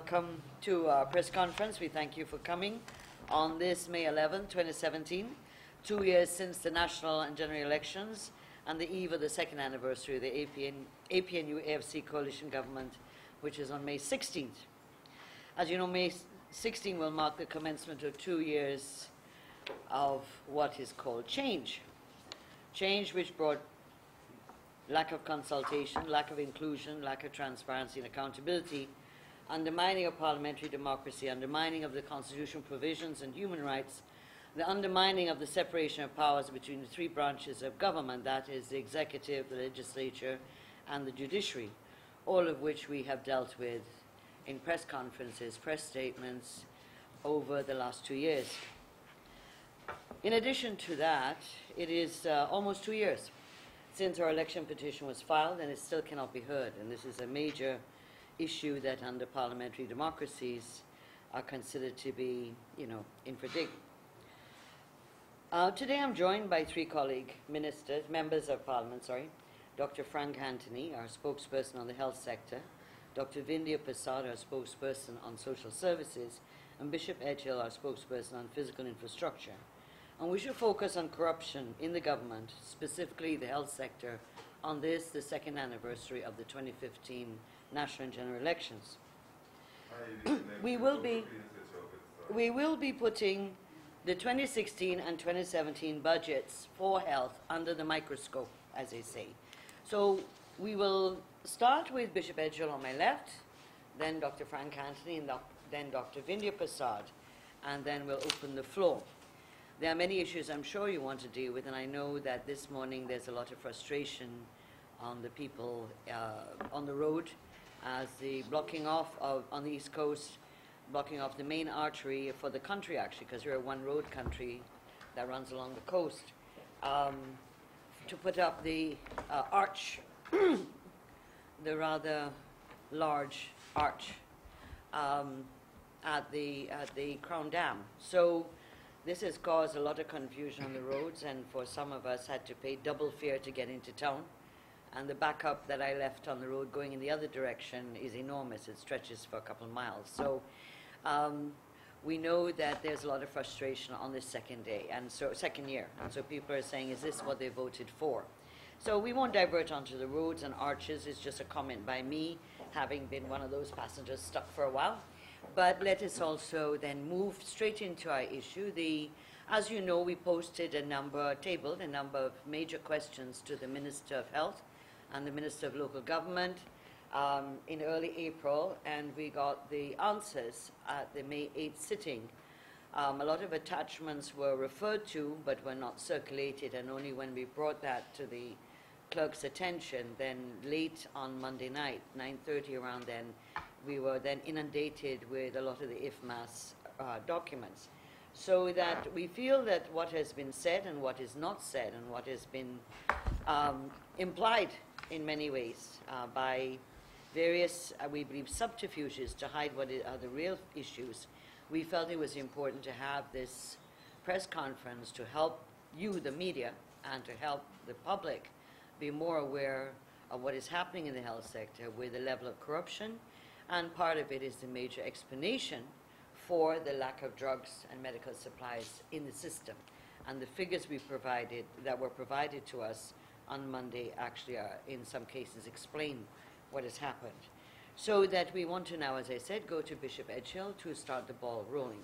welcome to our press conference. We thank you for coming on this May 11, 2017, 2 years since the national and general elections and the eve of the second anniversary of the APNU-AFC coalition government, which is on May 16th. As you know, May 16 will mark the commencement of 2 years of what is called change. Change which brought lack of consultation, lack of inclusion, lack of transparency and accountability, undermining of parliamentary democracy, undermining of the constitutional provisions and human rights, the undermining of the separation of powers between the three branches of government, that is the executive, the legislature, and the judiciary, all of which we have dealt with in press conferences, press statements over the last 2 years. In addition to that, it is almost 2 years since our election petition was filed, and it still cannot be heard. And this is a major issue that under parliamentary democracies are considered to be, infra dig. Today I'm joined by three colleague members of parliament, Dr. Frank Anthony, our spokesperson on the health sector, Dr. Vindhya Prasad, our spokesperson on social services, and Bishop Edgehill, our spokesperson on physical infrastructure. And we should focus on corruption in the government, specifically the health sector, on this, the second anniversary of the 2015 national and general elections. We will be putting the 2016 and 2017 budgets for health under the microscope, as they say. So we will start with Bishop Edgehill on my left, then Dr. Frank Anthony, and then Dr. Vindhya Prasad, and then we'll open the floor. There are many issues I'm sure you want to deal with, and I know that this morning there's a lot of frustration on the people on the road as the blocking off on the East Coast, blocking off the main artery for the country, actually, because we're a one-road country that runs along the coast, to put up the arch, the rather large arch at the Crown Dam. So this has caused a lot of confusion on the roads, and for some of us had to pay double fare to get into town. And the backup that I left on the road going in the other direction is enormous. It stretches for a couple of miles. So we know that there's a lot of frustration on this second year. And so people are saying, is this what they voted for? So we won't divert onto the roads and arches. It's just a comment by me, having been one of those passengers stuck for a while. But let us also then move straight into our issue. As you know, we tabled a number of major questions to the Minister of Health and the Minister of Local Government in early April, and we got the answers at the May 8th sitting. A lot of attachments were referred to, but were not circulated, and only when we brought that to the clerk's attention, then late on Monday night, 9:30 around then, we were then inundated with a lot of the IFMAS documents. So that we feel that what has been said and what is not said and what has been implied in many ways by various, we believe, subterfuges to hide what are the real issues, we felt it was important to have this press conference to help you, the media, and to help the public be more aware of what is happening in the health sector with the level of corruption, and part of it is the major explanation for the lack of drugs and medical supplies in the system. And the figures that were provided to us on Monday actually are, in some cases, explain what has happened. So that we want to now, as I said, go to Bishop Edgehill to start the ball rolling.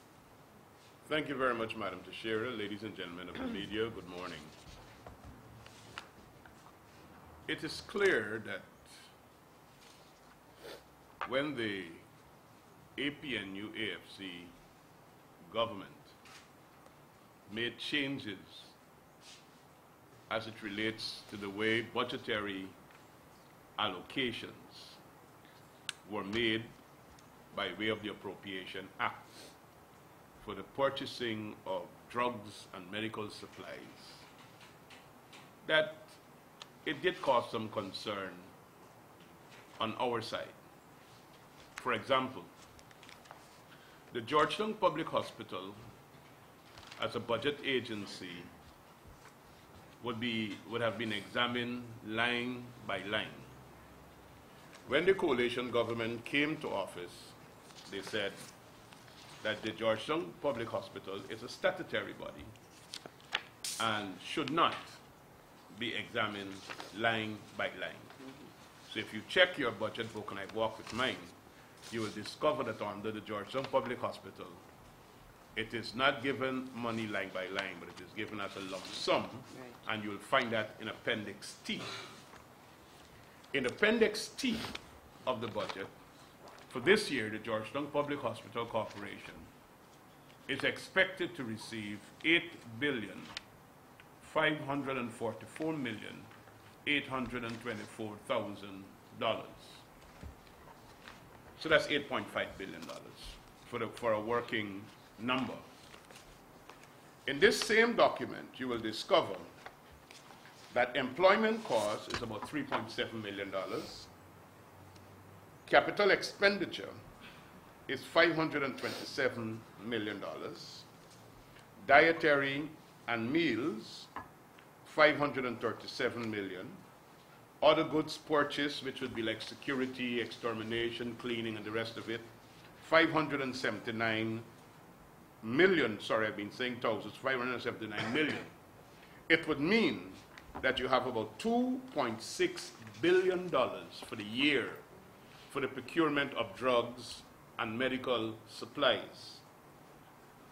Thank you very much, Madam Tashira. Ladies and gentlemen of the media, good morning. It is clear that when the APNU-AFC government made changes as it relates to the way budgetary allocations were made by way of the Appropriation Act for the purchasing of drugs and medical supplies, that it did cause some concern on our side. For example, the Georgetown Public Hospital, as a budget agency, would have been examined line by line. When the coalition government came to office, they said that the Georgetown Public Hospital is a statutory body and should not be examined line by line. So if you check your budget book, and I've walked with mine, you will discover that under the Georgetown Public Hospital, it is not given money line by line, but it is given as a lump sum, and you'll find that in Appendix T. In Appendix T of the budget, for this year, the Georgetown Public Hospital Corporation is expected to receive $8,544,824,000. So that's $8.5 billion for a working number. In this same document, you will discover that employment cost is about $3.7 million. Capital expenditure is $527 million. Dietary and meals, $537 million. Other goods purchased, which would be like security, extermination, cleaning, and the rest of it, $579 million. Sorry, I've been saying thousands, $579 million. It would mean that you have about $2.6 billion for the year for the procurement of drugs and medical supplies.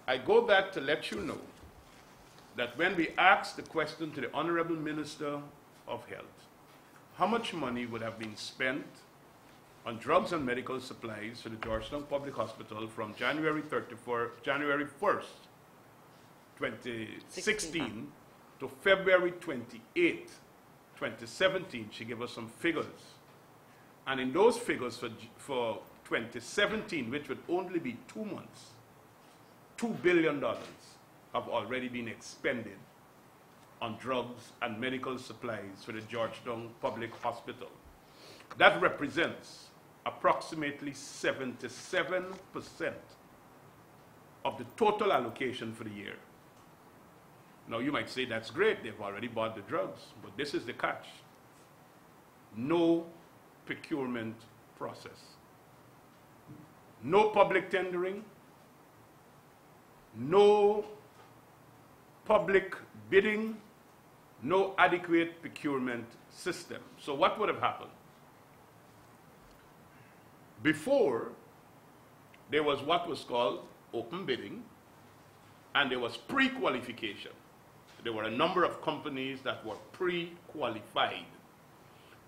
I go back to let you know that when we asked the question to the Honorable Minister of Health, how much money would have been spent on drugs and medical supplies for the Georgetown Public Hospital from January 1st, 2016 to February 28th, 2017, she gave us some figures. And in those figures for 2017, which would only be 2 months, $2 billion have already been expended on drugs and medical supplies for the Georgetown Public Hospital. That represents approximately 77% of the total allocation for the year. Now you might say that's great, they've already bought the drugs, but this is the catch. No procurement process. No public tendering, no public bidding, no adequate procurement system. So what would have happened? Before, there was what was called open bidding, and there was pre-qualification. There were a number of companies that were pre-qualified.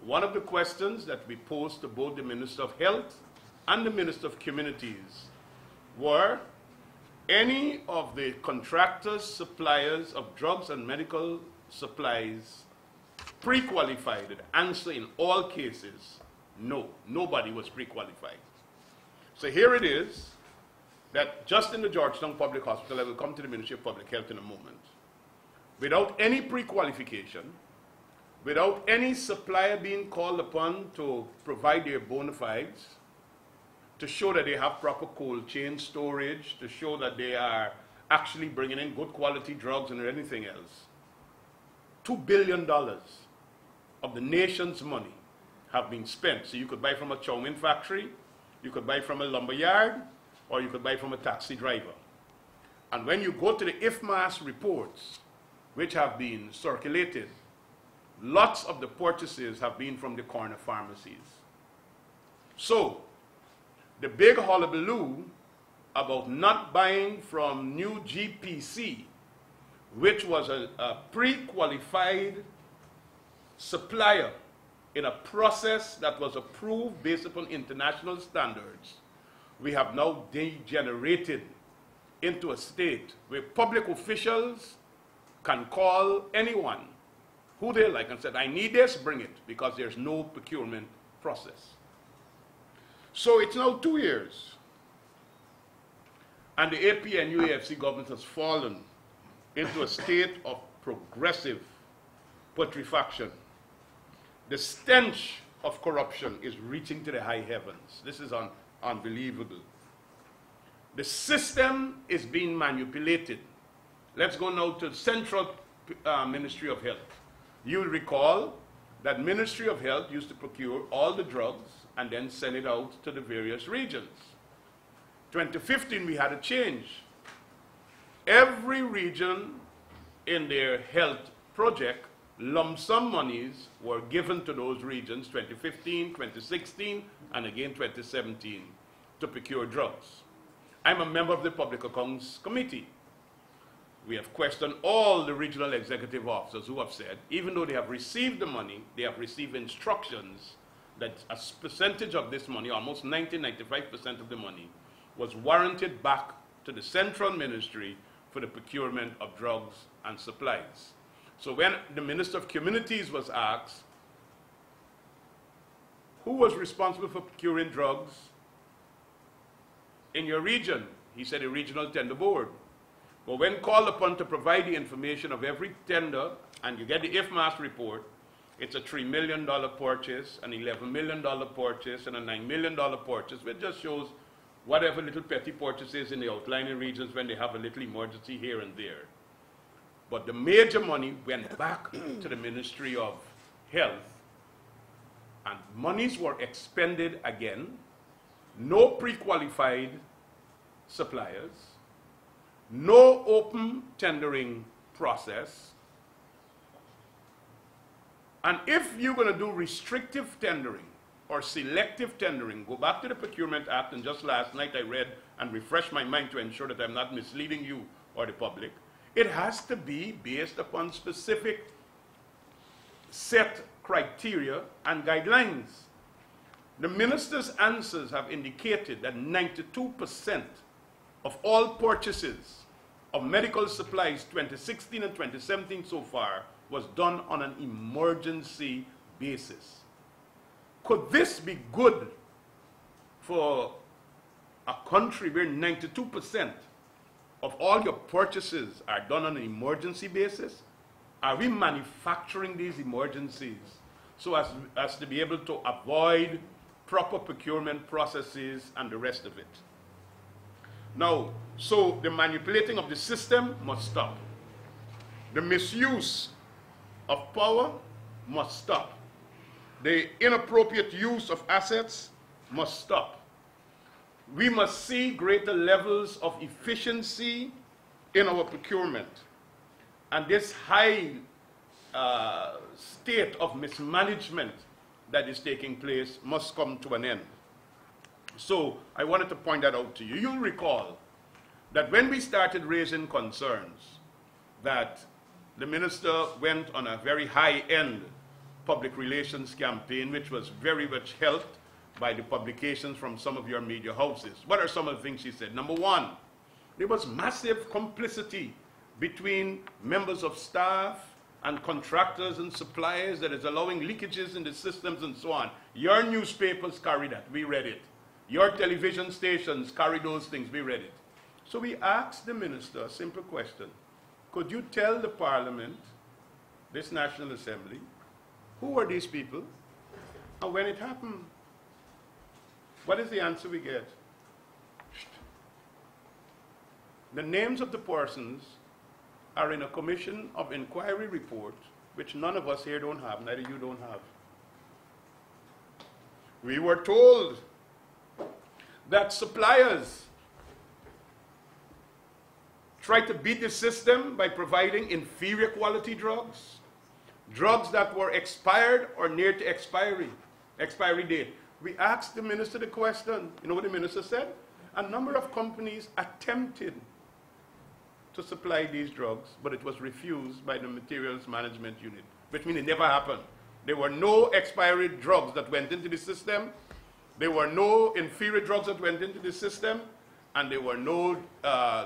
One of the questions that we posed to both the Minister of Health and the Minister of Communities were, any of the contractors, suppliers of drugs and medical supplies pre-qualified? The answer in all cases, no. Nobody was pre-qualified. So here it is that just in the Georgetown Public Hospital, I will come to the Ministry of Public Health in a moment, without any pre-qualification, without any supplier being called upon to provide their bona fides, to show that they have proper cold chain storage, to show that they are actually bringing in good quality drugs and anything else. $2 billion of the nation's money have been spent. So you could buy from a chow mein factory, you could buy from a lumber yard, or you could buy from a taxi driver. And when you go to the IFMAS reports, which have been circulated, lots of the purchases have been from the corner pharmacies. So, the big hullabaloo about not buying from new GPC, which was a pre-qualified supplier in a process that was approved based upon international standards, we have now degenerated into a state where public officials can call anyone who they like and said, I need this, bring it, because there's no procurement process. So it's now 2 years, and the AP and UAFC government has fallen into a state of progressive putrefaction. The stench of corruption is reaching to the high heavens. This is unbelievable. The system is being manipulated. Let's go now to the Central Ministry of Health. You'll recall that Ministry of Health used to procure all the drugs and then send it out to the various regions. 2015, we had a change. Every region in their health project, lump sum monies were given to those regions 2015, 2016, and again 2017 to procure drugs. I'm a member of the Public Accounts Committee. We have questioned all the regional executive officers who have said, even though they have received the money, they have received instructions that a percentage of this money, almost 90–95% of the money, was warranted back to the central ministry for the procurement of drugs and supplies. So when the Minister of Communities was asked, who was responsible for procuring drugs in your region? He said the Regional Tender Board. But when called upon to provide the information of every tender, and you get the IFMAS report, it's a $3 million purchase, an $11 million purchase, and a $9 million purchase, which just shows whatever little petty purchases in the outlying regions when they have a little emergency here and there. But the major money went back to the Ministry of Health, and monies were expended again, no pre-qualified suppliers, no open tendering process, and if you're going to do restrictive tendering or selective tendering, go back to the Procurement Act, and just last night I read and refreshed my mind to ensure that I'm not misleading you or the public. It has to be based upon specific set criteria and guidelines. The minister's answers have indicated that 92% of all purchases of medical supplies 2016 and 2017 so far was done on an emergency basis. Could this be good for a country where 92% of all your purchases are done on an emergency basis? Are we manufacturing these emergencies so as to be able to avoid proper procurement processes and the rest of it? Now, so the manipulating of the system must stop. The misuse of power must stop. The inappropriate use of assets must stop. We must see greater levels of efficiency in our procurement. And this high state of mismanagement that is taking place must come to an end. So I wanted to point that out to you. You'll recall that when we started raising concerns that the minister went on a very high-end public relations campaign, which was very much helped by the publications from some of your media houses. What are some of the things she said? Number one, there was massive complicity between members of staff and contractors and suppliers that is allowing leakages in the systems and so on. Your newspapers carry that. We read it. Your television stations carry those things. We read it. So we asked the minister a simple question. Could you tell the Parliament, this National Assembly, who were these people and when it happened? What is the answer we get? The names of the persons are in a commission of inquiry report, which none of us here don't have, neither you don't have. We were told that suppliers try to beat the system by providing inferior quality drugs, drugs that were expired or near to expiry date. We asked the minister the question. You know what the minister said? A number of companies attempted to supply these drugs, but it was refused by the Materials Management Unit, which means it never happened. There were no expiry drugs that went into the system. There were no inferior drugs that went into the system, and there were no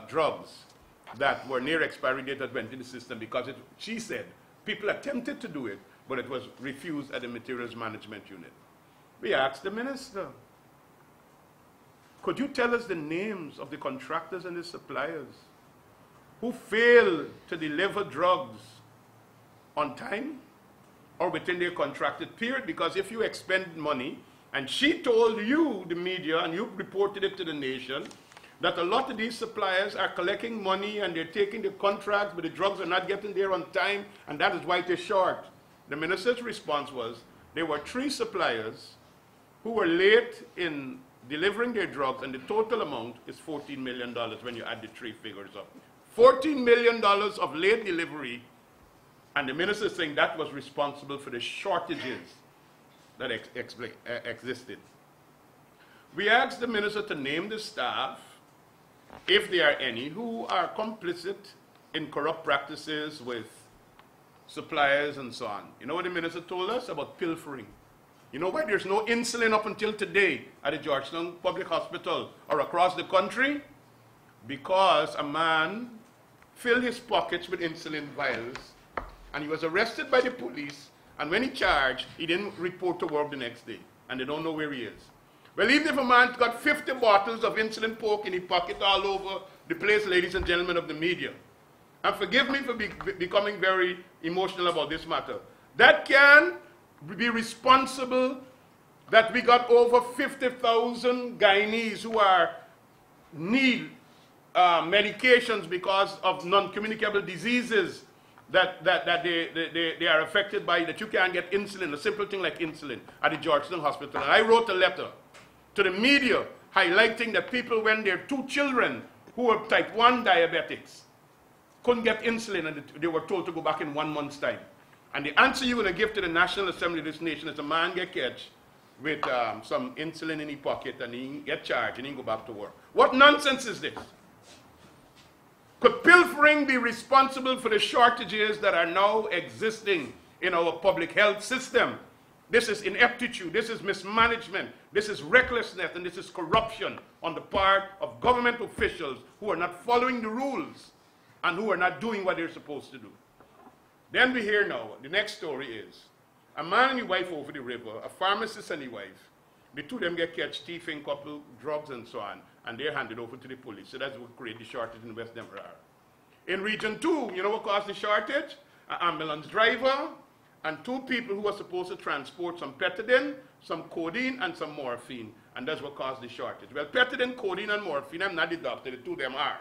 drugs that were near expiry date that went into the system because she said people attempted to do it, but it was refused at the Materials Management Unit. We asked the minister, could you tell us the names of the contractors and the suppliers who failed to deliver drugs on time or within their contracted period? Because if you expend money, and she told you, the media, and you reported it to the nation, that a lot of these suppliers are collecting money and they're taking the contracts, but the drugs are not getting there on time, and that is why they're short. The minister's response was, there were 3 suppliers who were late in delivering their drugs, and the total amount is $14 million when you add the three figures up. $14 million of late delivery, and the minister is saying that was responsible for the shortages that existed. We asked the minister to name the staff, if there are any, who are complicit in corrupt practices with suppliers and so on. You know what the minister told us about pilfering? You know why there's no insulin up until today at the Georgetown Public Hospital or across the country? Because a man filled his pockets with insulin vials, and he was arrested by the police, and when he charged, he didn't report to work the next day, and they don't know where he is. Well, even if a man got 50 bottles of insulin pork in his pocket all over the place, ladies and gentlemen of the media, and forgive me for becoming very emotional about this matter, that can be responsible that we got over 50,000 Guyanese who need medications because of non-communicable diseases that they are affected by, that you can't get insulin, a simple thing like insulin, at the Georgetown Hospital. And I wrote a letter to the media highlighting that people, when their two children who were type 1 diabetics, couldn't get insulin, and they were told to go back in 1 month's time. And the answer you will give to the National Assembly of this nation is a man get catch with some insulin in his pocket, and he get charged, and he go back to work. What nonsense is this? Could pilfering be responsible for the shortages that are now existing in our public health system? This is ineptitude, this is mismanagement, this is recklessness, and this is corruption on the part of government officials who are not following the rules and who are not doing what they're supposed to do. Then we hear now, the next story is, a man and his wife over the river, a pharmacist and his wife, the two of them get catch thieving couple drugs and so on, and they're handed over to the police. So that's what created the shortage in West Demerara. In Region 2, you know what caused the shortage? An ambulance driver and two people who were supposed to transport some pethidine, some codeine, and some morphine. And that's what caused the shortage. Well, pethidine, codeine, and morphine, I'm not the doctor, the two of them are.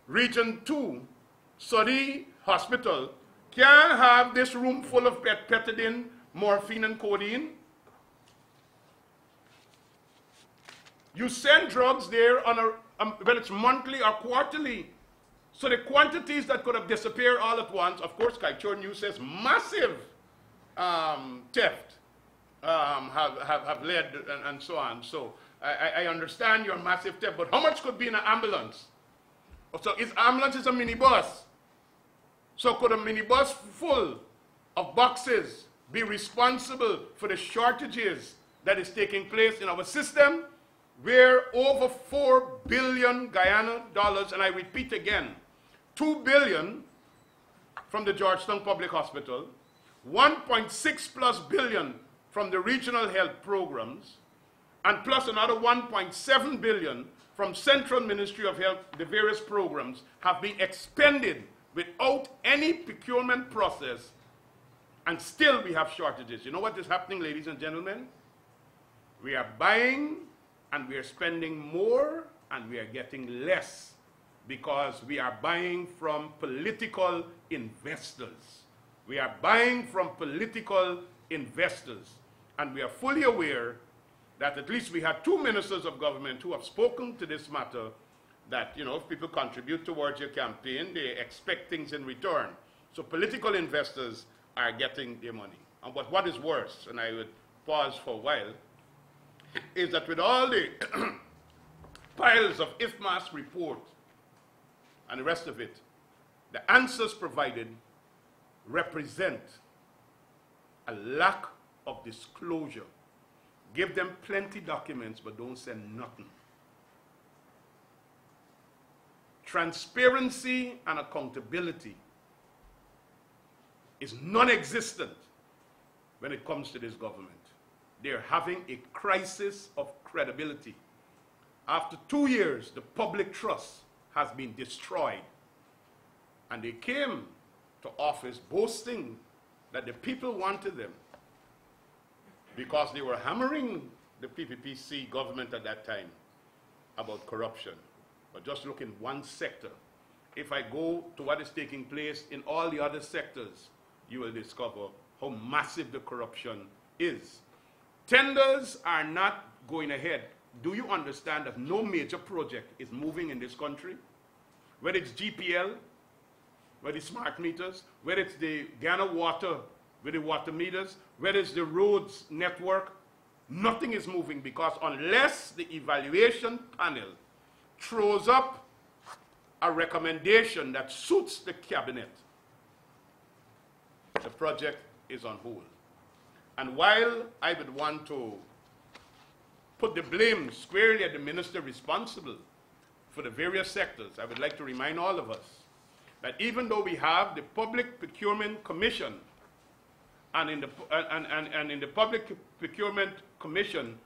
Region 2, Surrey Hospital, can't have this room full of pethidine, morphine, and codeine. You send drugs there on when it's monthly or quarterly. So the quantities that could have disappeared all at once, of course, Kaichor News says massive theft have led and so on. So I understand your massive theft, but how much could be in an ambulance? So ambulance is a minibus. So could a minibus full of boxes be responsible for the shortages that is taking place in our system, where over 4 billion Guyana dollars, and I repeat again, 2 billion from the Georgetown Public Hospital, 1.6+ billion from the regional health programs, and plus another 1.7 billion from Central Ministry of Health, the various programs have been expended without any procurement process, and still we have shortages. You know what is happening, ladies and gentlemen? We are buying and we are spending more and we are getting less because we are buying from political investors. We are buying from political investors, and we are fully aware that at least we had 2 ministers of government who have spoken to this matter, that, you know, if people contribute towards your campaign, they expect things in return. So political investors are getting their money. But what is worse, and I would pause for a while, is that with all the piles of IFMAS report and the rest of it, the answers provided represent a lack of disclosure. Give them plenty documents, but don't send nothing. Transparency and accountability is non-existent when it comes to this government. They're having a crisis of credibility. After 2 years, the public trust has been destroyed. And they came to office boasting that the people wanted them because they were hammering the PPPC government at that time about corruption. But just look in one sector. If I go to what is taking place in all the other sectors, you will discover how massive the corruption is. Tenders are not going ahead, do you understand that no major project is moving in this country? Whether it's GPL, whether it's smart meters, whether it's the Ghana water with the water meters, whether it's the roads network, nothing is moving, because unless the evaluation panel throws up a recommendation that suits the cabinet, the project is on hold. And while I would want to put the blame squarely at the minister responsible for the various sectors, I would like to remind all of us that even though we have the Public Procurement Commission, and in the Public Procurement Commission,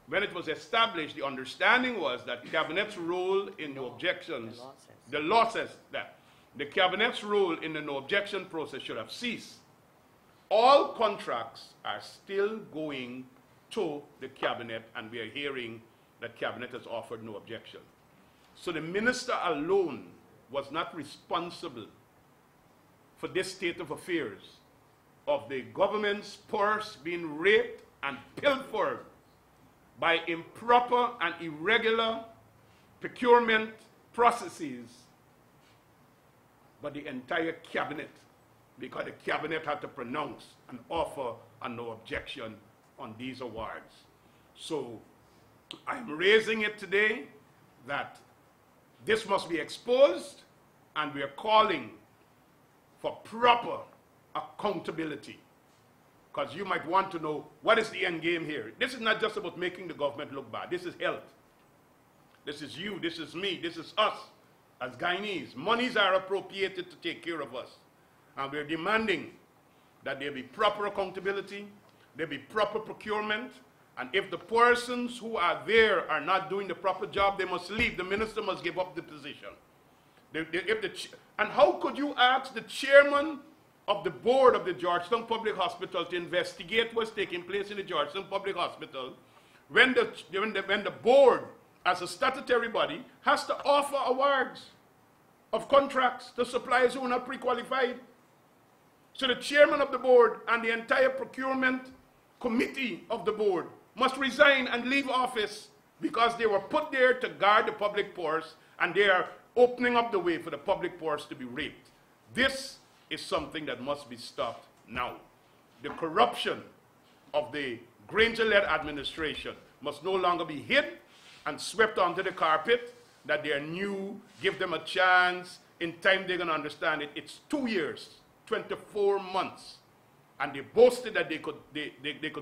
when it was established, the understanding was that Cabinet's role in the objections, the law says that the Cabinet's role in the no objection process should have ceased. All contracts are still going to the Cabinet, and we are hearing that Cabinet has offered no objection. So the minister alone was not responsible for this state of affairs, of the government's purse being raped and pilfered by improper and irregular procurement processes, but the entire cabinet, because the cabinet had to pronounce and offer a no objection on these awards. So I'm raising it today that this must be exposed, and we are calling for proper accountability. Because you might want to know, what is the end game here? This is not just about making the government look bad. This is health. This is you, this is me, this is us as Guyanese. Monies are appropriated to take care of us. And we're demanding that there be proper accountability, there be proper procurement, and if the persons who are there are not doing the proper job, they must leave. The minister must give up the position. And how could you ask the chairman of the board of the Georgetown Public Hospital to investigate what's taking place in the Georgetown Public Hospital when the board, as a statutory body, has to offer awards of contracts to suppliers who are not pre-qualified? So the chairman of the board and the entire procurement committee of the board must resign and leave office because they were put there to guard the public purse, and they are opening up the way for the public purse to be raped. This is something that must be stopped now. The corruption of the Granger-led administration must no longer be hid and swept onto the carpet, that they are new, give them a chance, in time they're going to understand it. It's 2 years, 24 months, and they boasted that they could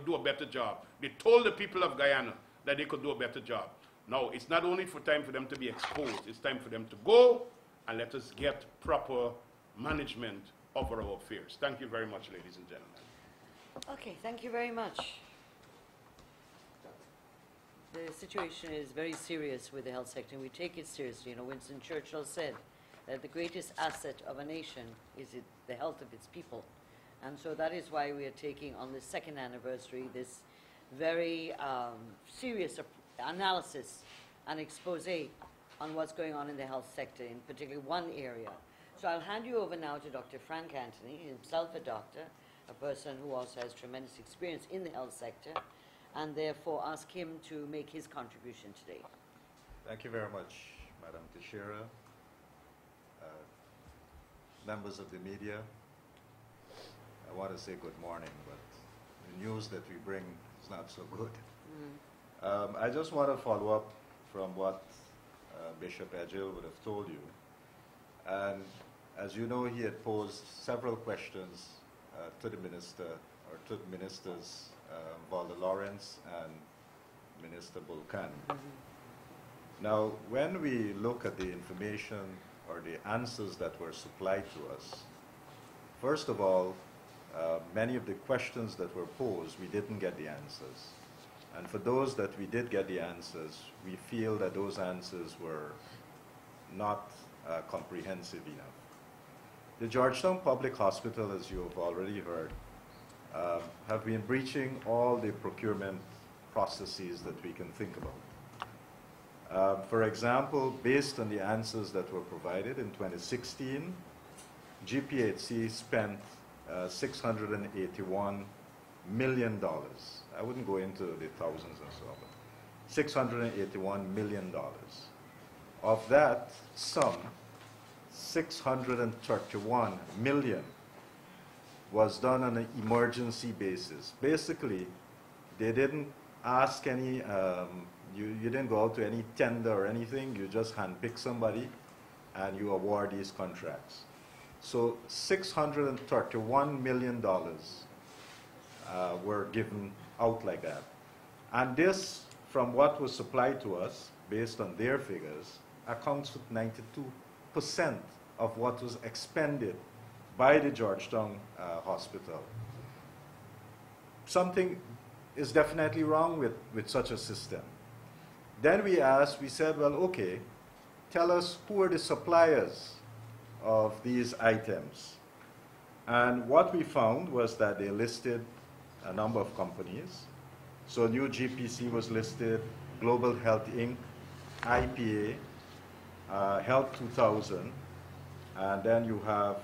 do a better job. They told the people of Guyana that they could do a better job. Now, it's not only time for them to be exposed, it's time for them to go, and let us get proper management of our affairs. Thank you very much, ladies and gentlemen. Okay, thank you very much. The situation is very serious with the health sector, and we take it seriously. You know, Winston Churchill said that the greatest asset of a nation is the health of its people. And so that is why we are taking on the second anniversary this very serious analysis and expose on what's going on in the health sector, in particularly one area. So I'll hand you over now to Dr. Frank Anthony, himself a doctor, a person who also has tremendous experience in the health sector, and therefore ask him to make his contribution today. Thank you very much, Madam Teixeira, members of the media. I want to say good morning, but the news that we bring is not so good. I just want to follow up from what Bishop Edghill would have told you. And as you know, he had posed several questions to the minister, or to the ministers, Valda Lawrence and Minister Bulkan. Now, when we look at the information or the answers that were supplied to us, first of all, many of the questions that were posed, we didn't get the answers. And for those that we did get the answers, we feel that those answers were not comprehensive enough. The Georgetown Public Hospital, as you have already heard, have been breaching all the procurement processes that we can think about. For example, based on the answers that were provided in 2016, GPHC spent $681 million. I wouldn't go into the thousands and so on. $681 million. Of that sum, 631 million was done on an emergency basis. Basically, they didn't ask any, you didn't go out to any tender or anything, you just handpick somebody and you award these contracts. So $631 million were given out like that. And this, from what was supplied to us, based on their figures, accounts for 92% of what was expended by the Georgetown Hospital. Something is definitely wrong with such a system. Then we asked, we said, well, okay, tell us who are the suppliers of these items. And what we found was that they listed a number of companies. So New GPC was listed, Global Health Inc., IPA, Health 2000, and then you have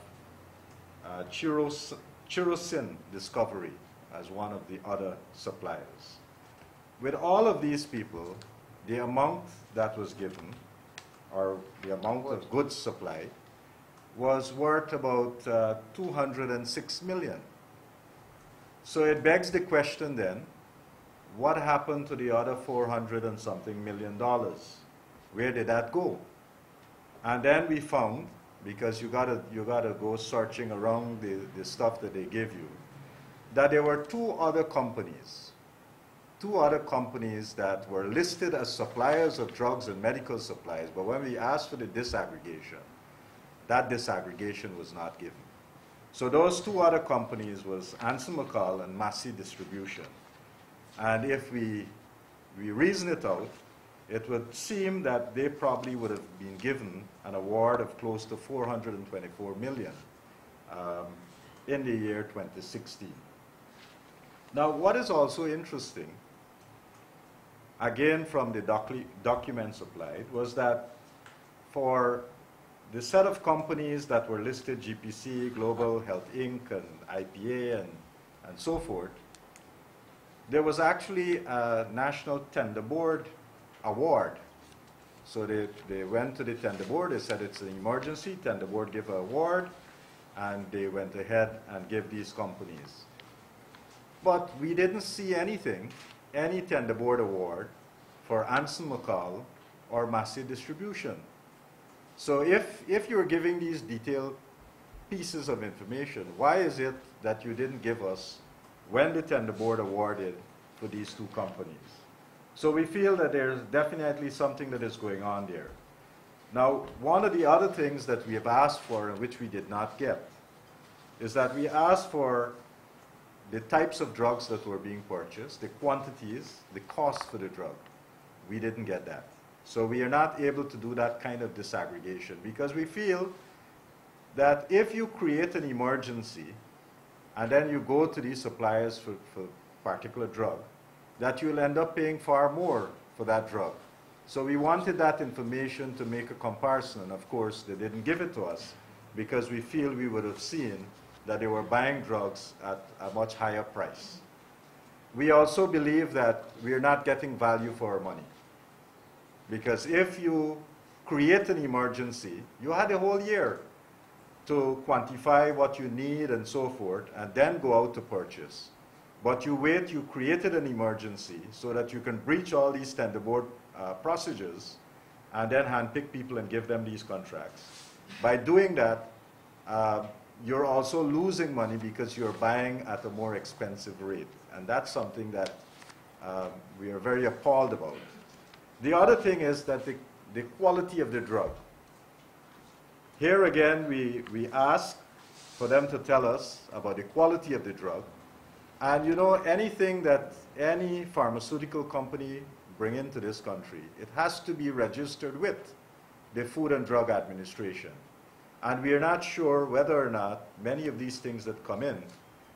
Chirocin Discovery as one of the other suppliers. With all of these people, the amount that was given, or the amount of goods supplied, was worth about 206 million. So it begs the question then, what happened to the other 400 and something million dollars? Where did that go? And then we found, because you gotta go searching around the stuff that they give you, that there were two other companies that were listed as suppliers of drugs and medical supplies, but when we asked for the disaggregation, that disaggregation was not given. So those two other companies was Anson McCall and Massey Distribution. And if we reason it out, it would seem that they probably would have been given an award of close to 424 million in the year 2016. Now, what is also interesting, again from the documents supplied, was that for the set of companies that were listed, GPC, Global Health Inc., and IPA, and so forth, there was actually a National Tender Board award. So they went to the tender board, they said it's an emergency, tender board gave an award, and they went ahead and gave these companies. But we didn't see anything, any tender board award for Anson McCall or Massey Distribution. So if you're giving these detailed pieces of information, why is it that you didn't give us when the tender board awarded for these two companies? So we feel that there's definitely something that is going on there. Now, one of the other things that we have asked for and which we did not get is that we asked for the types of drugs that were being purchased, the quantities, the cost for the drug. We didn't get that. So we are not able to do that kind of disaggregation because we feel that if you create an emergency and then you go to these suppliers for particular drug, that you'll end up paying far more for that drug. So we wanted that information to make a comparison, and of course they didn't give it to us because we feel we would have seen that they were buying drugs at a much higher price. We also believe that we are not getting value for our money, because if you create an emergency, you had a whole year to quantify what you need and so forth, and then go out to purchase. But you wait, you created an emergency so that you can breach all these tender board procedures and then handpick people and give them these contracts. By doing that, you're also losing money because you're buying at a more expensive rate. And that's something that we are very appalled about. The other thing is that the quality of the drug. Here again, we ask for them to tell us about the quality of the drug. And you know, anything that any pharmaceutical company bring into this country, it has to be registered with the Food and Drug Administration. And we are not sure whether or not many of these things that come in,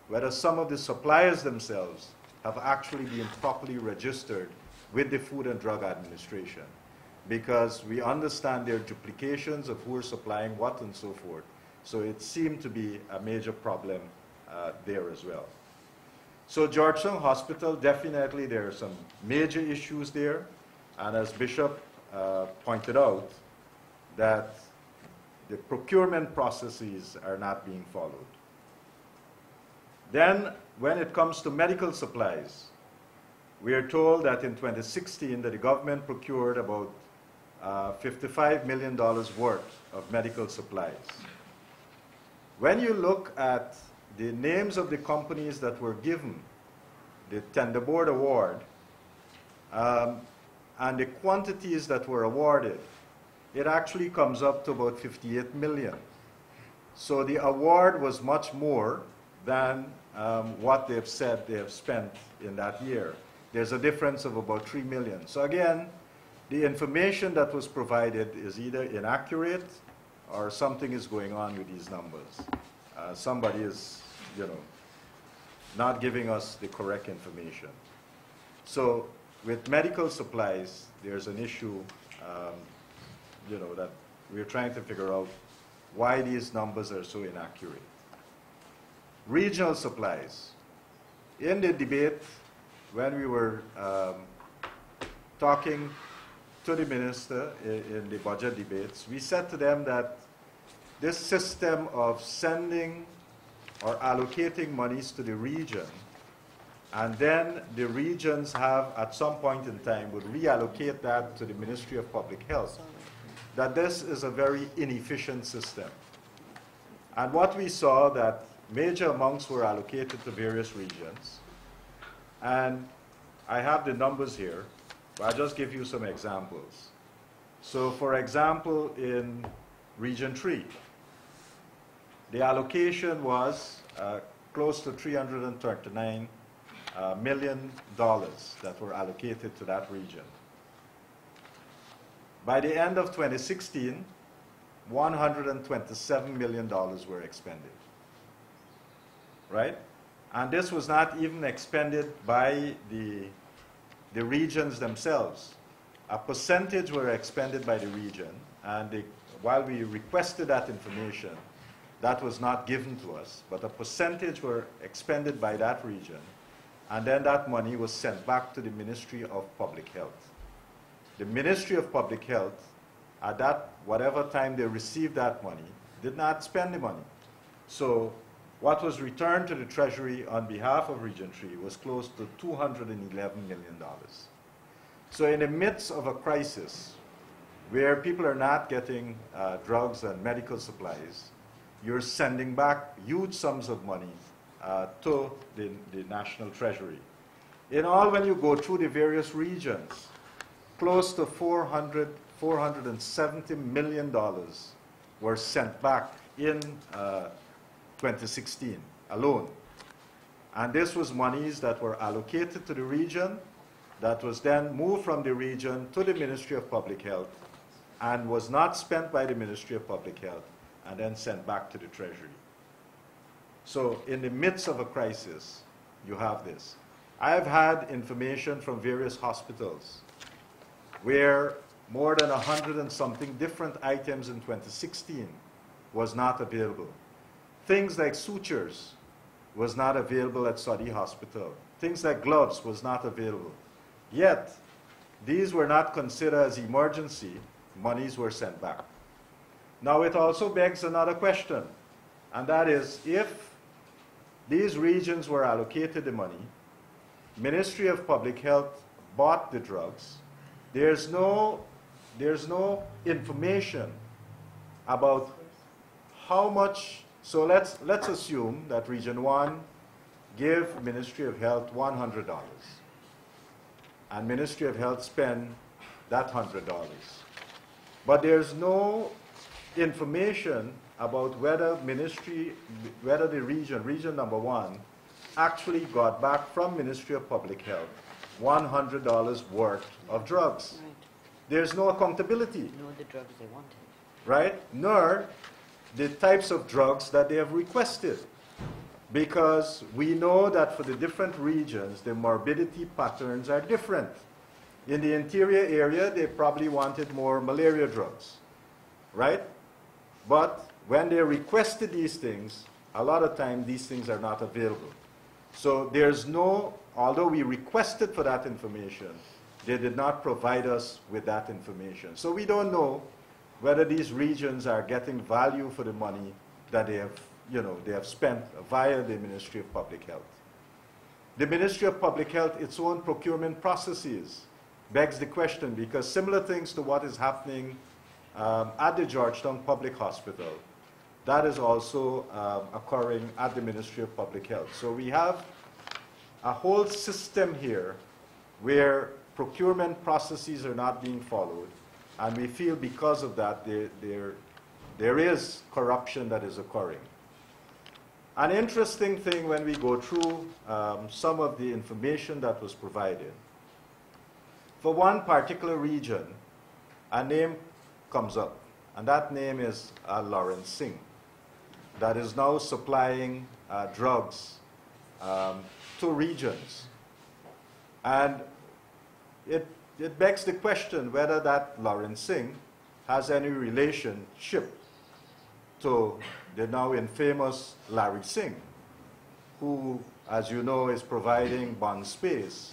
whether some of the suppliers themselves have actually been properly registered with the Food and Drug Administration. Because we understand there are duplications of who are supplying what and so forth. So it seemed to be a major problem there as well. So Georgetown Hospital, definitely there are some major issues there. And as Bishop pointed out, that the procurement processes are not being followed. Then, when it comes to medical supplies, we are told that in 2016 that the government procured about $55 million worth of medical supplies. When you look at the names of the companies that were given the tender board award and the quantities that were awarded, it actually comes up to about 58 million. So the award was much more than what they've said they have spent in that year. There's a difference of about 3 million. So again, the information that was provided is either inaccurate or something is going on with these numbers. Somebody is, not giving us the correct information. So with medical supplies, there's an issue, that we're trying to figure out why these numbers are so inaccurate. Regional supplies. In the debate, when we were talking to the minister in the budget debates, we said to them that this system of sending or allocating monies to the region, and then the regions have, at some point in time, would reallocate that to the Ministry of Public Health, that this is a very inefficient system. And what we saw, that major amounts were allocated to various regions, and I have the numbers here, but I'll just give you some examples. So for example, in Region 3, the allocation was close to $339 million that were allocated to that region. By the end of 2016, $127 million were expended, right? And this was not even expended by the regions themselves. A percentage were expended by the region, and while we requested that information, that was not given to us, but a percentage were expended by that region, and then that money was sent back to the Ministry of Public Health. The Ministry of Public Health, at that, whatever time they received that money, did not spend the money. So what was returned to the Treasury on behalf of Region 3 was close to $211 million. So in the midst of a crisis where people are not getting drugs and medical supplies, you're sending back huge sums of money to the National Treasury. In all, when you go through the various regions, close to $470 million were sent back in 2016 alone. And this was monies that were allocated to the region, that was then moved from the region to the Ministry of Public Health, and was not spent by the Ministry of Public Health, and then sent back to the Treasury. So in the midst of a crisis, you have this. I have had information from various hospitals where more than 100 and something different items in 2016 was not available. Things like sutures was not available at Saudi Hospital. Things like gloves was not available. Yet, these were not considered as emergency. Monies were sent back. Now, it also begs another question, and that is, if these regions were allocated the money, Ministry of Public Health bought the drugs, there's no information about how much. So let's assume that Region 1 gave Ministry of Health $100, and Ministry of Health spent that $100. But there's no information about whether the region number 1, actually got back from Ministry of Public Health $100 worth of drugs. Right. There's no accountability. Nor the drugs they wanted. Right? Nor the types of drugs that they have requested. Because we know that for the different regions, the morbidity patterns are different. In the interior area, they probably wanted more malaria drugs, right? But when they requested these things, a lot of times these things are not available. So there's no, although we requested for that information, they did not provide us with that information. So we don't know whether these regions are getting value for the money that they have, they have spent via the Ministry of Public Health. The Ministry of Public Health, its own procurement processes, begs the question, because similar things to what is happening at the Georgetown Public Hospital, that is also occurring at the Ministry of Public Health. So we have a whole system here where procurement processes are not being followed, and we feel because of that there is corruption that is occurring. An interesting thing when we go through some of the information that was provided, for one particular region, a name comes up, and that name is Lawrence Singh, that is now supplying drugs to regions. And it begs the question whether that Lawrence Singh has any relationship to the now infamous Larry Singh, who, as you know, is providing bond space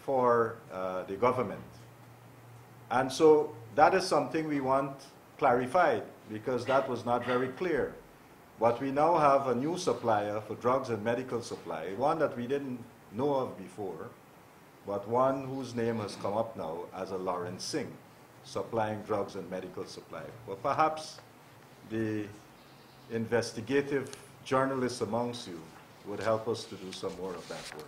for the government. And so that is something we want clarified, because that was not very clear. But we now have a new supplier for drugs and medical supply, one that we didn't know of before, but one whose name has come up now as a Lawrence Singh, supplying drugs and medical supply. But perhaps the investigative journalists amongst you would help us to do some more of that work.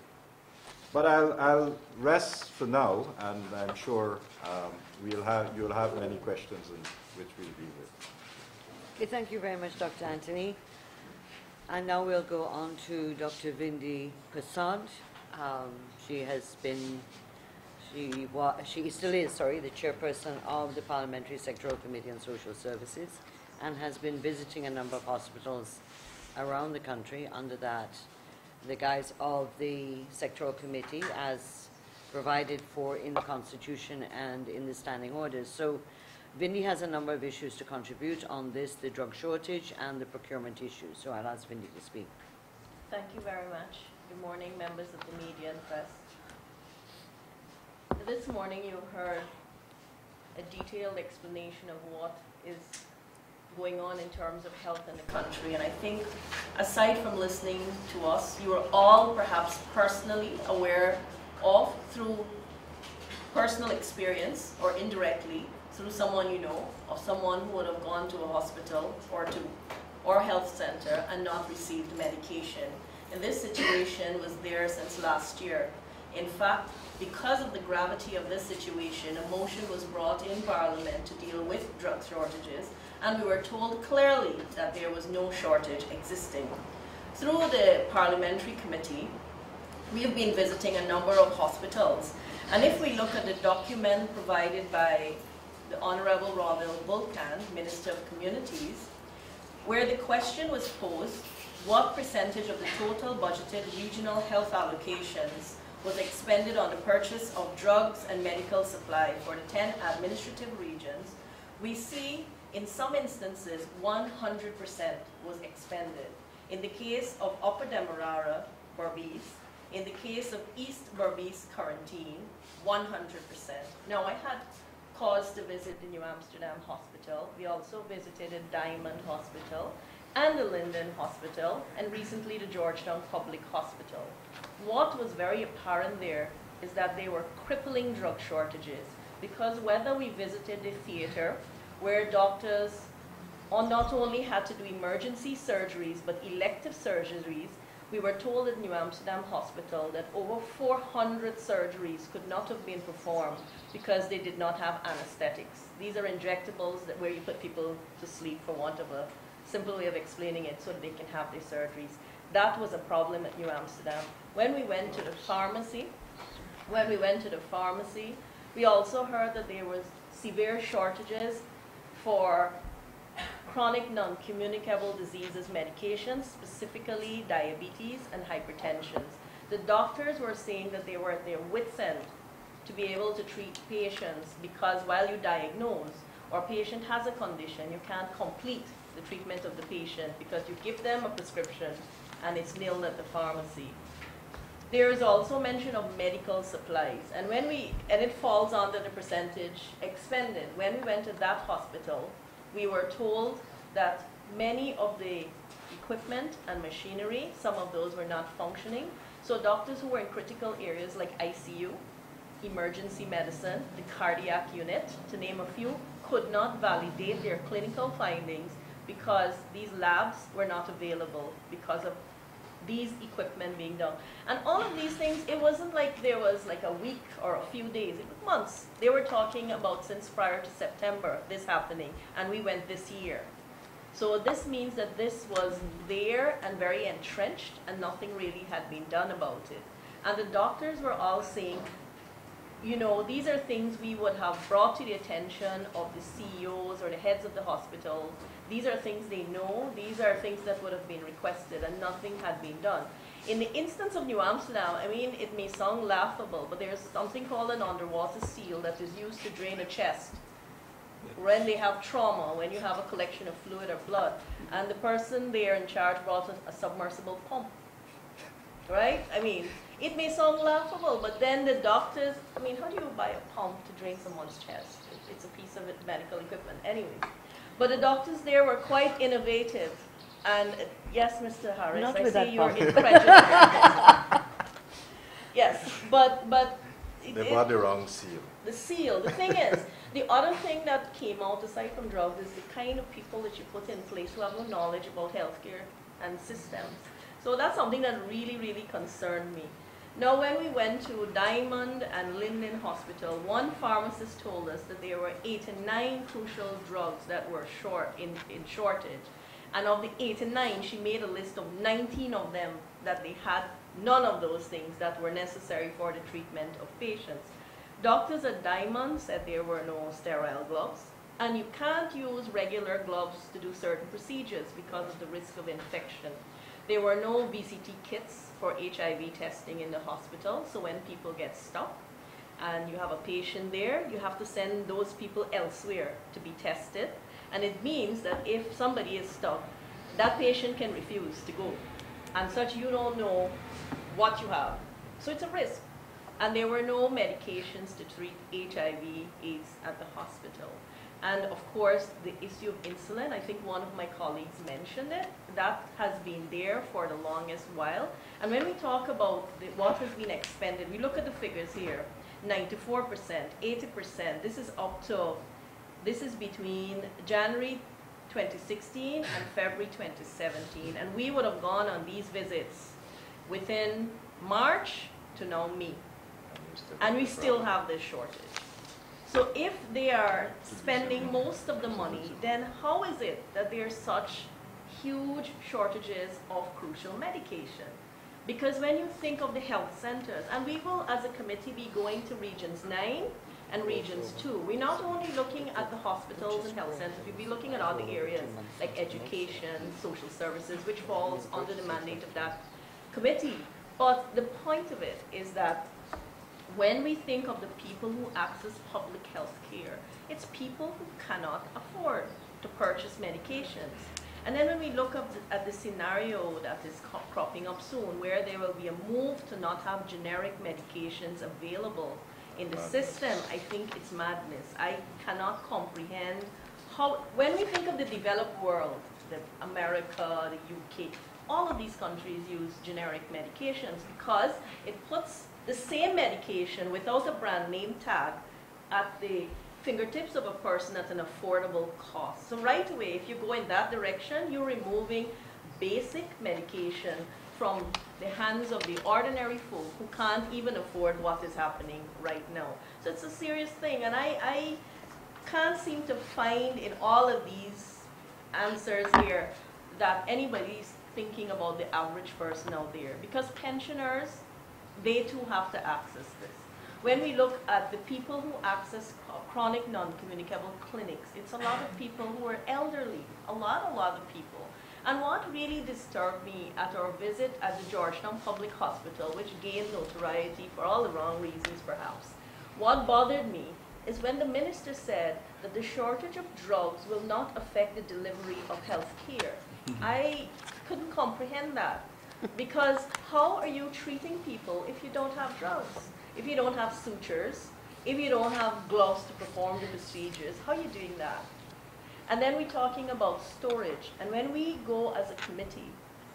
But I'll rest for now, and I'm sure you'll have many questions which we'll deal with. Okay, thank you very much, Dr. Anthony. And now we'll go on to Dr. Vindi Prasad. She still is, the chairperson of the Parliamentary Sectoral Committee on Social Services, and has been visiting a number of hospitals around the country under the guise of the sectoral committee as provided for in the Constitution and in the standing orders. So Vindi has a number of issues to contribute on this, the drug shortage and the procurement issues. So I'll ask Vindi to speak. Thank you very much. Good morning, members of the media and press. This morning you heard a detailed explanation of what is going on in terms of health in the country. And I think, aside from listening to us, you are all perhaps personally aware of, through personal experience or indirectly, through someone you know, of someone who would have gone to a hospital or health center and not received medication. And this situation was there since last year. In fact, because of the gravity of this situation, a motion was brought in Parliament to deal with drug shortages, and we were told clearly that there was no shortage existing. Through the Parliamentary Committee, we have been visiting a number of hospitals, and if we look at the document provided by the Honourable Ronald Vulcan, Minister of Communities, where the question was posed, what percentage of the total budgeted regional health allocations was expended on the purchase of drugs and medical supply for the 10 administrative regions, we see in some instances 100% was expended. In the case of Upper Demerara, Berbice, in the case of East Berbice, Quarantine, 100%. Now, I had cause to visit the New Amsterdam Hospital. We also visited the Diamond Hospital and the Linden Hospital, and recently the Georgetown Public Hospital. What was very apparent there is that there were crippling drug shortages, because whether we visited the theater, where doctors not only had to do emergency surgeries, but elective surgeries, we were told at New Amsterdam Hospital that over 400 surgeries could not have been performed because they did not have anesthetics. These are injectables where you put people to sleep, for want of a simple way of explaining it, so that they can have their surgeries. That was a problem at New Amsterdam. When we went to the pharmacy, we also heard that there was severe shortages for chronic non-communicable diseases medications, specifically diabetes and hypertension. The doctors were saying that they were at their wits' end to be able to treat patients, because while you diagnose or patient has a condition, you can't complete the treatment of the patient because you give them a prescription and it's nilled at the pharmacy. There is also mention of medical supplies, and and it falls under the percentage expended. When we went to that hospital, we were told that many of the equipment and machinery, some of those were not functioning. So doctors who were in critical areas like ICU, emergency medicine, the cardiac unit, to name a few, could not validate their clinical findings because these labs were not available because of these equipment being done. And all of these things, it wasn't like there was like a week or a few days, it was months. They were talking about since prior to September, this happening, and we went this year. So this means that this was there and very entrenched, and nothing really had been done about it. And the doctors were all saying, you know, these are things we would have brought to the attention of the CEOs or the heads of the hospitals. These are things they know. These are things that would have been requested, and nothing had been done. In the instance of New Amsterdam, I mean, it may sound laughable, but there's something called an underwater seal that is used to drain a chest when they have trauma, when you have a collection of fluid or blood. And the person there in charge brought a submersible pump, right? I mean, it may sound laughable, but then the doctors, I mean, how do you buy a pump to drain someone's chest? It's a piece of medical equipment anyway. But the doctors there were quite innovative. And yes, Mr. Harris, Not I with see that you're pump. incredulous. Yes, but They bought the wrong seal. the seal. The thing is, the other thing that came out aside from drugs is the kind of people that you put in place who have no knowledge about healthcare and systems. So that's something that really, really concerned me. Now, when we went to Diamond and Linden Hospital, one pharmacist told us that there were 89 crucial drugs that were in shortage. And of the 89, she made a list of 19 of them that they had none of those things that were necessary for the treatment of patients. Doctors at Diamond said there were no sterile gloves, and you can't use regular gloves to do certain procedures because of the risk of infection. There were no BCT kits for HIV testing in the hospital, so when people get stuck and you have a patient there, you have to send those people elsewhere to be tested. And it means that if somebody is stuck, that patient can refuse to go. And such, you don't know what you have. So it's a risk. And there were no medications to treat HIV/AIDS at the hospital. And of course, the issue of insulin, I think one of my colleagues mentioned it, that has been there for the longest while. And when we talk about what has been expended, we look at the figures here, 94%, 80%, this is between January 2016 and February 2017. And we would have gone on these visits within March to now May. And we still have this shortage. So if they are spending most of the money, then how is it that there are such huge shortages of crucial medication? Because when you think of the health centers, and we will as a committee be going to Regions 9 and Regions 2, we're not only looking at the hospitals and health centers, we'll be looking at other areas like education, social services, which falls under the mandate of that committee. But the point of it is that when we think of the people who access public health care, it's people who cannot afford to purchase medications. And then when we look at the scenario that is cropping up soon, where there will be a move to not have generic medications available in the system, I think it's madness. I cannot comprehend how, when we think of the developed world, America, the UK, all of these countries use generic medications because it puts the same medication without a brand name tag at the fingertips of a person at an affordable cost. So right away, if you go in that direction, you're removing basic medication from the hands of the ordinary folk who can't even afford what is happening right now. So it's a serious thing, and I can't seem to find in all of these answers here that anybody's thinking about the average person out there, because pensioners, they too have to access this. When we look at the people who access chronic non-communicable clinics, it's a lot of people who are elderly, a lot of people. And what really disturbed me at our visit at the Georgetown Public Hospital, which gained notoriety for all the wrong reasons perhaps, what bothered me is when the minister said that the shortage of drugs will not affect the delivery of health care. I couldn't comprehend that. Because how are you treating people if you don't have drugs? If you don't have sutures, if you don't have gloves to perform the procedures, how are you doing that? And then we're talking about storage. And when we go as a committee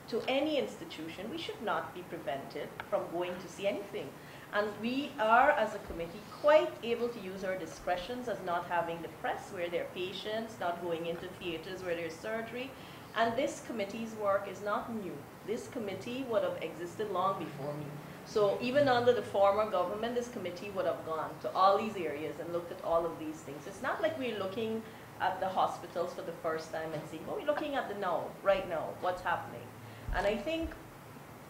to any institution, we should not be prevented from going to see anything. And we are, as a committee, quite able to use our discretions as not having the press where there are patients, not going into theaters where there's surgery. And this committee's work is not new. This committee would have existed long before me. So even under the former government, this committee would have gone to all these areas and looked at all of these things. It's not like we're looking at the hospitals for the first time and seeing, well, we're looking at the now, right now, what's happening. And I think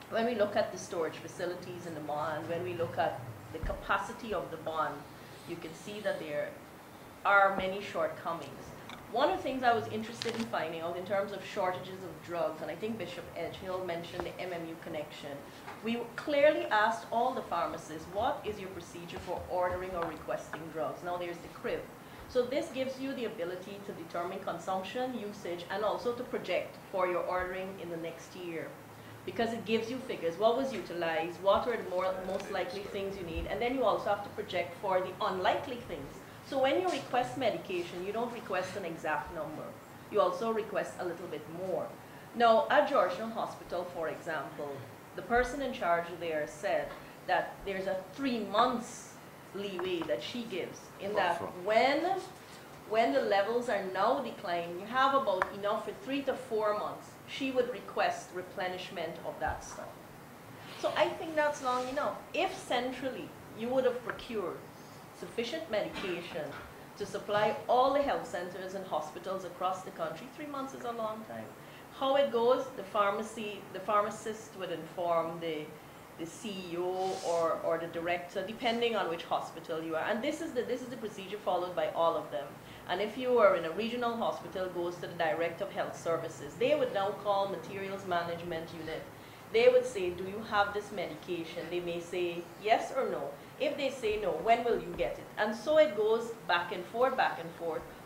when we look at the storage facilities in the bond, when we look at the capacity of the bond, you can see that there are many shortcomings. One of the things I was interested in finding out in terms of shortages of drugs, and I think Bishop Edgehill mentioned the MMU connection, we clearly asked all the pharmacists, what is your procedure for ordering or requesting drugs? Now there's the crib. So this gives you the ability to determine consumption, usage, and also to project for your ordering in the next year. Because it gives you figures, what was utilized, what are the most likely things you need, and then you also have to project for the unlikely things. So when you request medication, you don't request an exact number. You also request a little bit more. Now, at Georgetown Hospital, for example, the person in charge there said that there's a 3 months leeway that she gives, in that when the levels are now declining, you have about enough for 3 to 4 months, she would request replenishment of that stuff. So I think that's long enough. If centrally you would have procured sufficient medication to supply all the health centers and hospitals across the country, 3 months is a long time. How it goes, the pharmacist would inform the CEO or the director, depending on which hospital you are. And this is the procedure followed by all of them. And if you are in a regional hospital, it goes to the Director of Health Services. They would now call Materials Management Unit. They would say, do you have this medication? They may say yes or no. If they say no, when will you get it? And so it goes back and forth,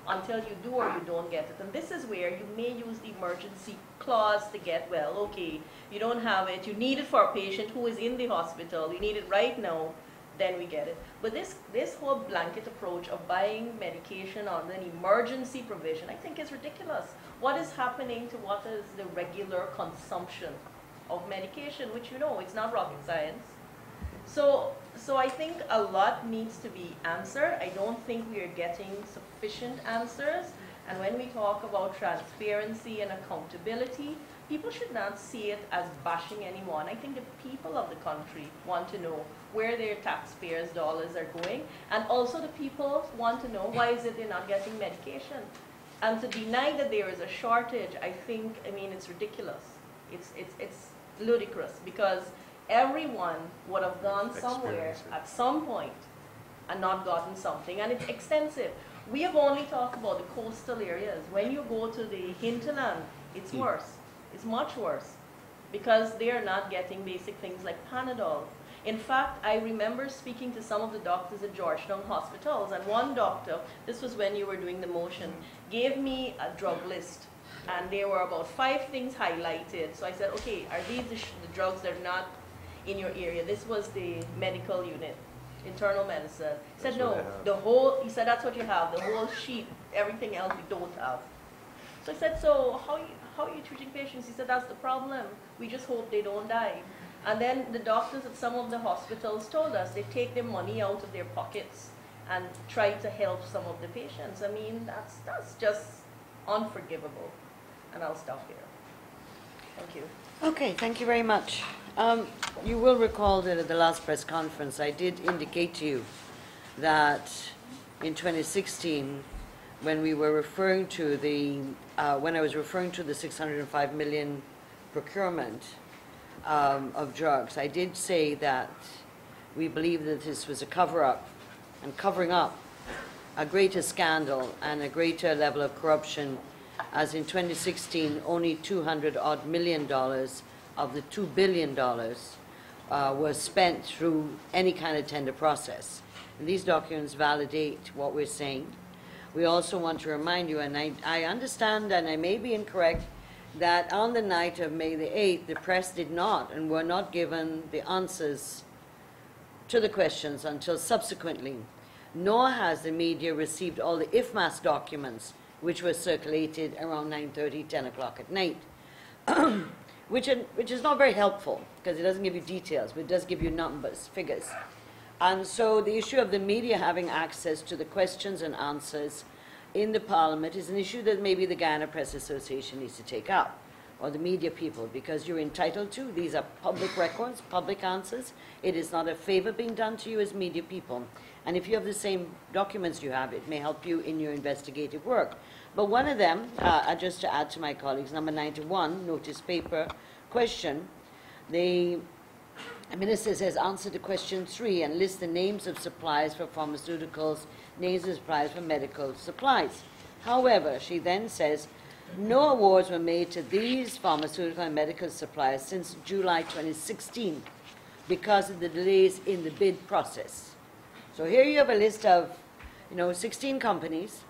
until you do or you don't get it. And this is where you may use the emergency clause to get, well, okay, you don't have it, you need it for a patient who is in the hospital, you need it right now, then we get it. But this whole blanket approach of buying medication on an emergency provision, I think is ridiculous. What is happening to what is the regular consumption of medication, which you know, it's not rocket science. So I think a lot needs to be answered. I don't think we are getting sufficient answers. And when we talk about transparency and accountability, people should not see it as bashing anyone. I think the people of the country want to know where their taxpayers' dollars are going. And also the people want to know why is it they're not getting medication. And to deny that there is a shortage, I mean, it's ridiculous. It's ludicrous, because everyone would have gone somewhere at some point and not gotten something, and it's extensive. We have only talked about the coastal areas. When you go to the hinterland, it's worse. It's much worse, because they are not getting basic things like Panadol. In fact, I remember speaking to some of the doctors at Georgetown hospitals, and one doctor, this was when you were doing the motion, gave me a drug list. And there were about 5 things highlighted. So I said, okay, are these the drugs that are not in your area? This was the medical unit, internal medicine. He said, no, he said, that's what you have, the whole sheet, everything else we don't have. So I said, so how are you treating patients? He said, that's the problem. We just hope they don't die. And then the doctors at some of the hospitals told us they take their money out of their pockets and try to help some of the patients. I mean, that's just unforgivable. And I'll stop here. Thank you. Okay, thank you very much. You will recall that at the last press conference, I did indicate to you that in 2016, when we were referring to when I was referring to the 605 million procurement of drugs, I did say that we believe that this was a cover-up and covering up a greater scandal and a greater level of corruption, as in 2016, only $200 million of the $2 billion was spent through any kind of tender process. And these documents validate what we're saying. We also want to remind you, and I understand, and I may be incorrect, that on the night of May the 8th, the press did not and were not given the answers to the questions until subsequently, nor has the media received all the IFMAS documents which were circulated around 9:30, 10 o'clock at night, which is not very helpful because it doesn't give you details, but it does give you numbers, figures. And so the issue of the media having access to the questions and answers in the Parliament is an issue that maybe the Guyana Press Association needs to take up, or the media people, because you're entitled to. These are public records, public answers. It is not a favor being done to you as media people. And if you have the same documents you have, it may help you in your investigative work. But one of them, just to add to my colleagues, number 91, notice paper question, the Minister says answer to question 3 and list the names of suppliers for pharmaceuticals, names of suppliers for medical supplies. However, she then says no awards were made to these pharmaceutical and medical suppliers since July 2016 because of the delays in the bid process. So here you have a list of, 16 companies,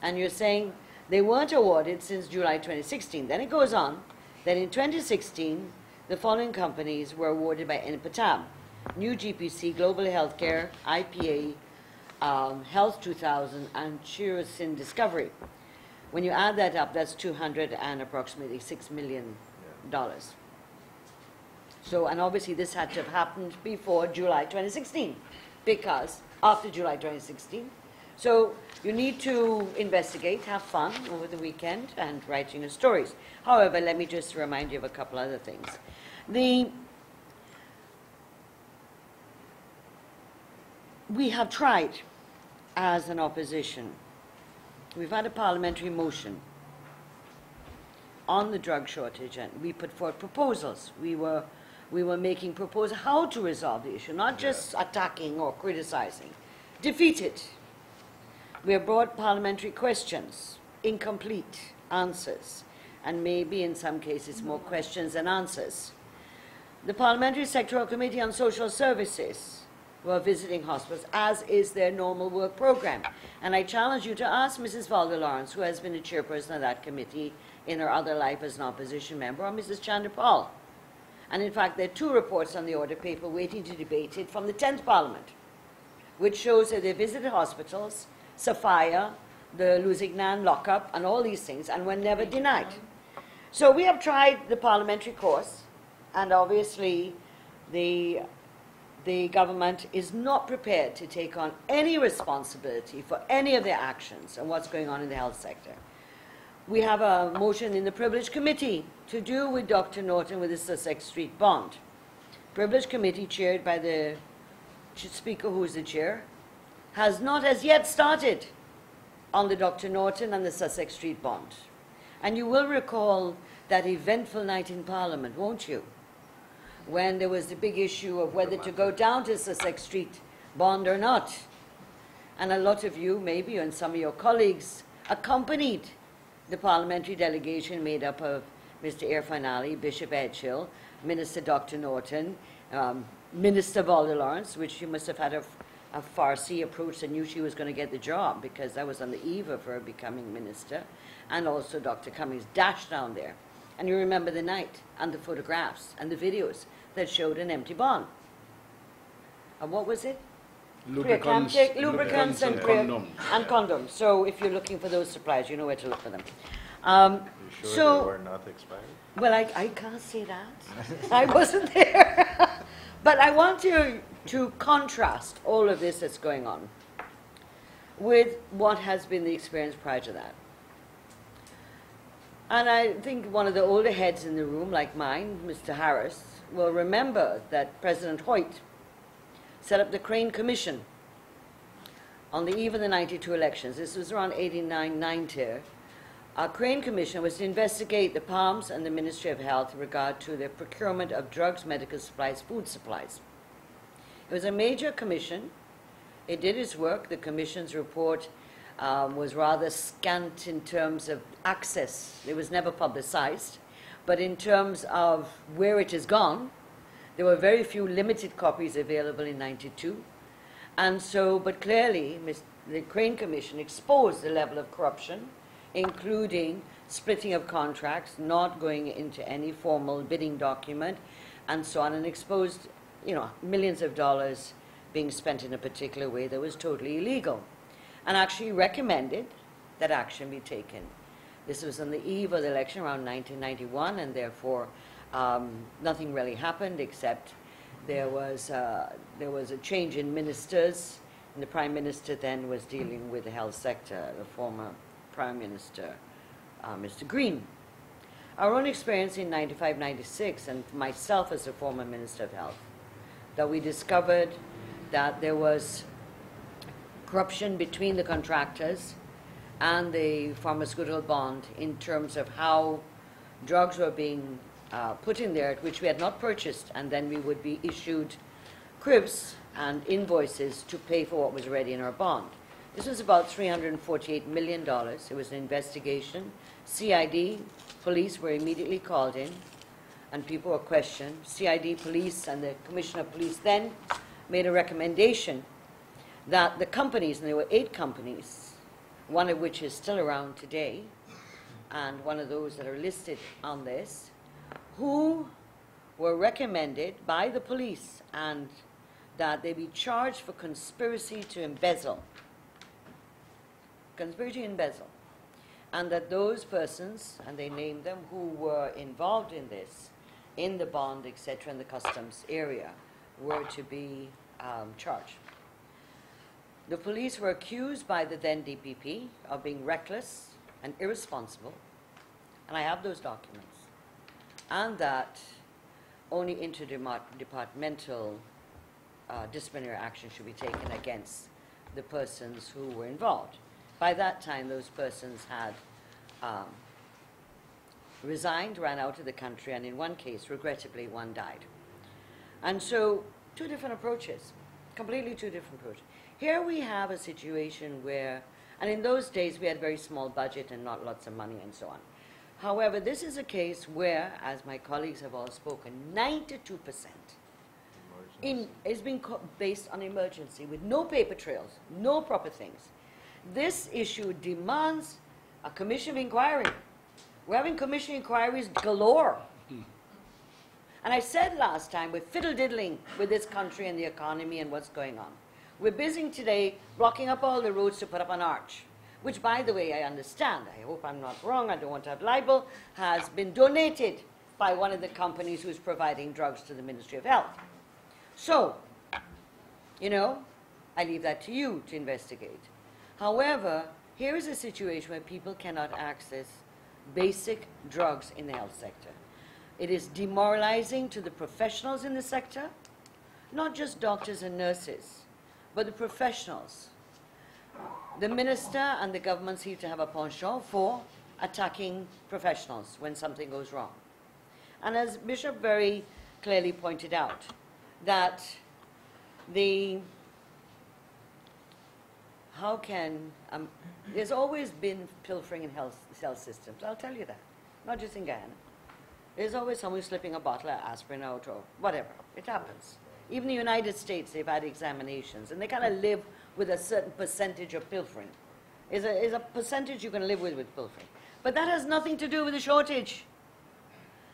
and you're saying they weren't awarded since July 2016. Then it goes on that in 2016, the following companies were awarded by NPTAB: New GPC, Global Healthcare, IPA, Health 2000, and Chirocin Discovery. When you add that up, that's approximately $6 million. So, and obviously this had to have happened before July 2016, because after July 2016. So you need to investigate, have fun over the weekend, and writing your stories. However, let me just remind you of a couple other things. We have tried as an opposition. We've had a parliamentary motion on the drug shortage, and we put forward proposals. We were making proposals how to resolve the issue, not just attacking or criticizing. Defeat it. We have brought parliamentary questions, incomplete answers, and maybe in some cases more questions than answers. The Parliamentary Sectoral Committee on Social Services were visiting hospitals, as is their normal work program. And I challenge you to ask Mrs. Valda Lawrence, who has been a chairperson of that committee in her other life as an opposition member, or Mrs. Chandapal. And in fact, there are 2 reports on the order paper waiting to debate it from the 10th Parliament, which shows that they visited hospitals, Sophia, the Lusignan lockup, and all these things, and were never denied. So we have tried the parliamentary course, and obviously the government is not prepared to take on any responsibility for any of their actions and what's going on in the health sector. We have a motion in the Privilege Committee to do with Dr. Norton with the Sussex Street bond. Privilege Committee, chaired by the Speaker, who is the chair, has not as yet started on the Dr. Norton and the Sussex Street bond. And you will recall that eventful night in Parliament, won't you? When there was the big issue of whether to go down to Sussex Street bond or not. And a lot of you, maybe, and some of your colleagues, accompanied the parliamentary delegation made up of Mr. Irfan Ali, Bishop Edgehill, Minister Dr. Norton, Minister Valda Lawrence, which you must have had a Farsi approach and knew she was going to get the job, because that was on the eve of her becoming minister, and also Dr. Cummings dashed down there. And you remember the night, and the photographs, and the videos that showed an empty barn. And what was it? Lubricants and condoms. And condoms. So if you're looking for those supplies, you know where to look for them. You sure so, they were not expired? Well, I can't say that. I wasn't there. But I want to contrast all of this that's going on with what has been the experience prior to that. And I think one of the older heads in the room, like mine, Mr. Harris, will remember that President Hoyt set up the Crane Commission on the eve of the 92 elections. This was around 89, 90. Our Crane Commission was to investigate the PALMS and the Ministry of Health in regard to the procurement of drugs, medical supplies, food supplies. It was a major commission. It did its work. The commission's report was rather scant in terms of access. It was never publicized. But in terms of where it has gone, there were very few limited copies available in 92. And so, but clearly, the Crane Commission exposed the level of corruption including splitting of contracts, not going into any formal bidding document, and so on, and exposed, you know, millions of dollars being spent in a particular way that was totally illegal, and actually recommended that action be taken. This was on the eve of the election around 1991, and therefore nothing really happened except there was a change in ministers, and the Prime Minister then was dealing with the health sector, the former Prime Minister, Mr. Green. Our own experience in 95, 96, and myself as a former Minister of Health, that we discovered that there was corruption between the contractors and the pharmaceutical bond in terms of how drugs were being put in there, which we had not purchased, and then we would be issued cribs and invoices to pay for what was already in our bond. This was about $348 million. It was an investigation. CID, police were immediately called in, and people were questioned. CID, police, and the Commissioner of Police then made a recommendation that the companies, and there were 8 companies, one of which is still around today, and one of those that are listed on this, who were recommended by the police, and that they be charged for conspiracy to embezzle. Conspiracy to embezzle. And that those persons, and they named them, who were involved in this, in the bond, etc., in the customs area, were to be charged. The police were accused by the then DPP of being reckless and irresponsible, and I have those documents, and that only interdepartmental disciplinary action should be taken against the persons who were involved. By that time, those persons had resigned, ran out of the country, and in one case, regrettably, one died. And so, 2 different approaches, completely 2 different approaches. Here we have a situation where, and in those days we had very small budget and not lots of money and so on. However, this is a case where, as my colleagues have all spoken, 92% is being based on emergency with no paper trails, no proper things. This issue demands a commission of inquiry. We're having commission inquiries galore. And I said last time, we're fiddle-diddling with this country and the economy and what's going on. We're busy today blocking up all the roads to put up an arch, which, by the way, I understand, I hope I'm not wrong, I don't want to have libel, has been donated by one of the companies who's providing drugs to the Ministry of Health. So, you know, I leave that to you to investigate. However, here is a situation where people cannot access basic drugs in the health sector. It is demoralizing to the professionals in the sector, not just doctors and nurses, but the professionals. The minister and the government seem to have a penchant for attacking professionals when something goes wrong. And as Bishop very clearly pointed out, that there's always been pilfering in health systems, I'll tell you that, not just in Guyana. There's always someone slipping a bottle of aspirin out or whatever, it happens. Even the United States, they've had examinations, and they kind of live with a certain percentage of pilfering. Is a percentage you can live with pilfering. But that has nothing to do with the shortage.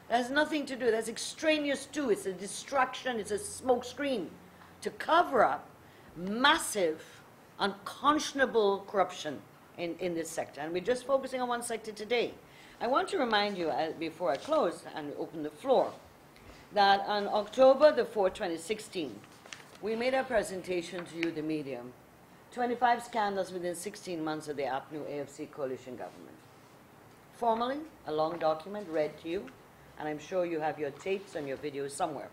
That has nothing to do, that's extraneous too. It's a distraction, it's a smoke screen to cover up massive, unconscionable corruption in this sector. And we're just focusing on one sector today. I want to remind you, before I close and open the floor, that on October the 4th, 2016, we made a presentation to you, the media, 25 scandals within 16 months of the APNU AFC coalition government. Formally, a long document read to you, and I'm sure you have your tapes and your videos somewhere.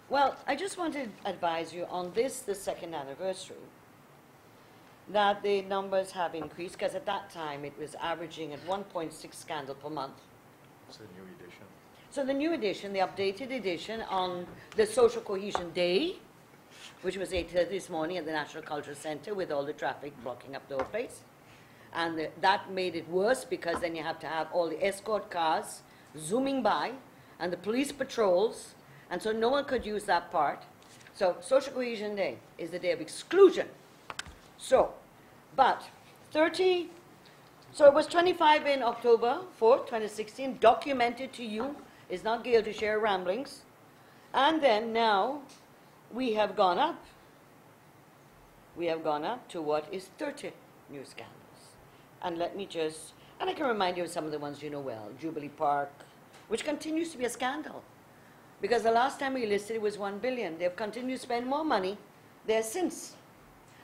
Well, I just want to advise you on this, the 2nd anniversary, that the numbers have increased, because at that time it was averaging at 1.6 scandal per month. It's a new edition. So the new edition, the updated edition on the Social Cohesion Day, which was 8:30 this morning at the National Cultural Center with all the traffic blocking up the whole place. And that made it worse, because then you have to have all the escort cars zooming by and the police patrols, and so no one could use that part. So Social Cohesion Day is the day of exclusion. So, but 30 So it was 25 in October 4th, 2016, documented to you. It's not Gail to share ramblings. And then now we have gone up. We have gone up to what is 30 new scandals. And let me just, and I can remind you of some of the ones you know well. Jubilee Park, which continues to be a scandal. Because the last time we listed it was 1 billion. They've continued to spend more money there since.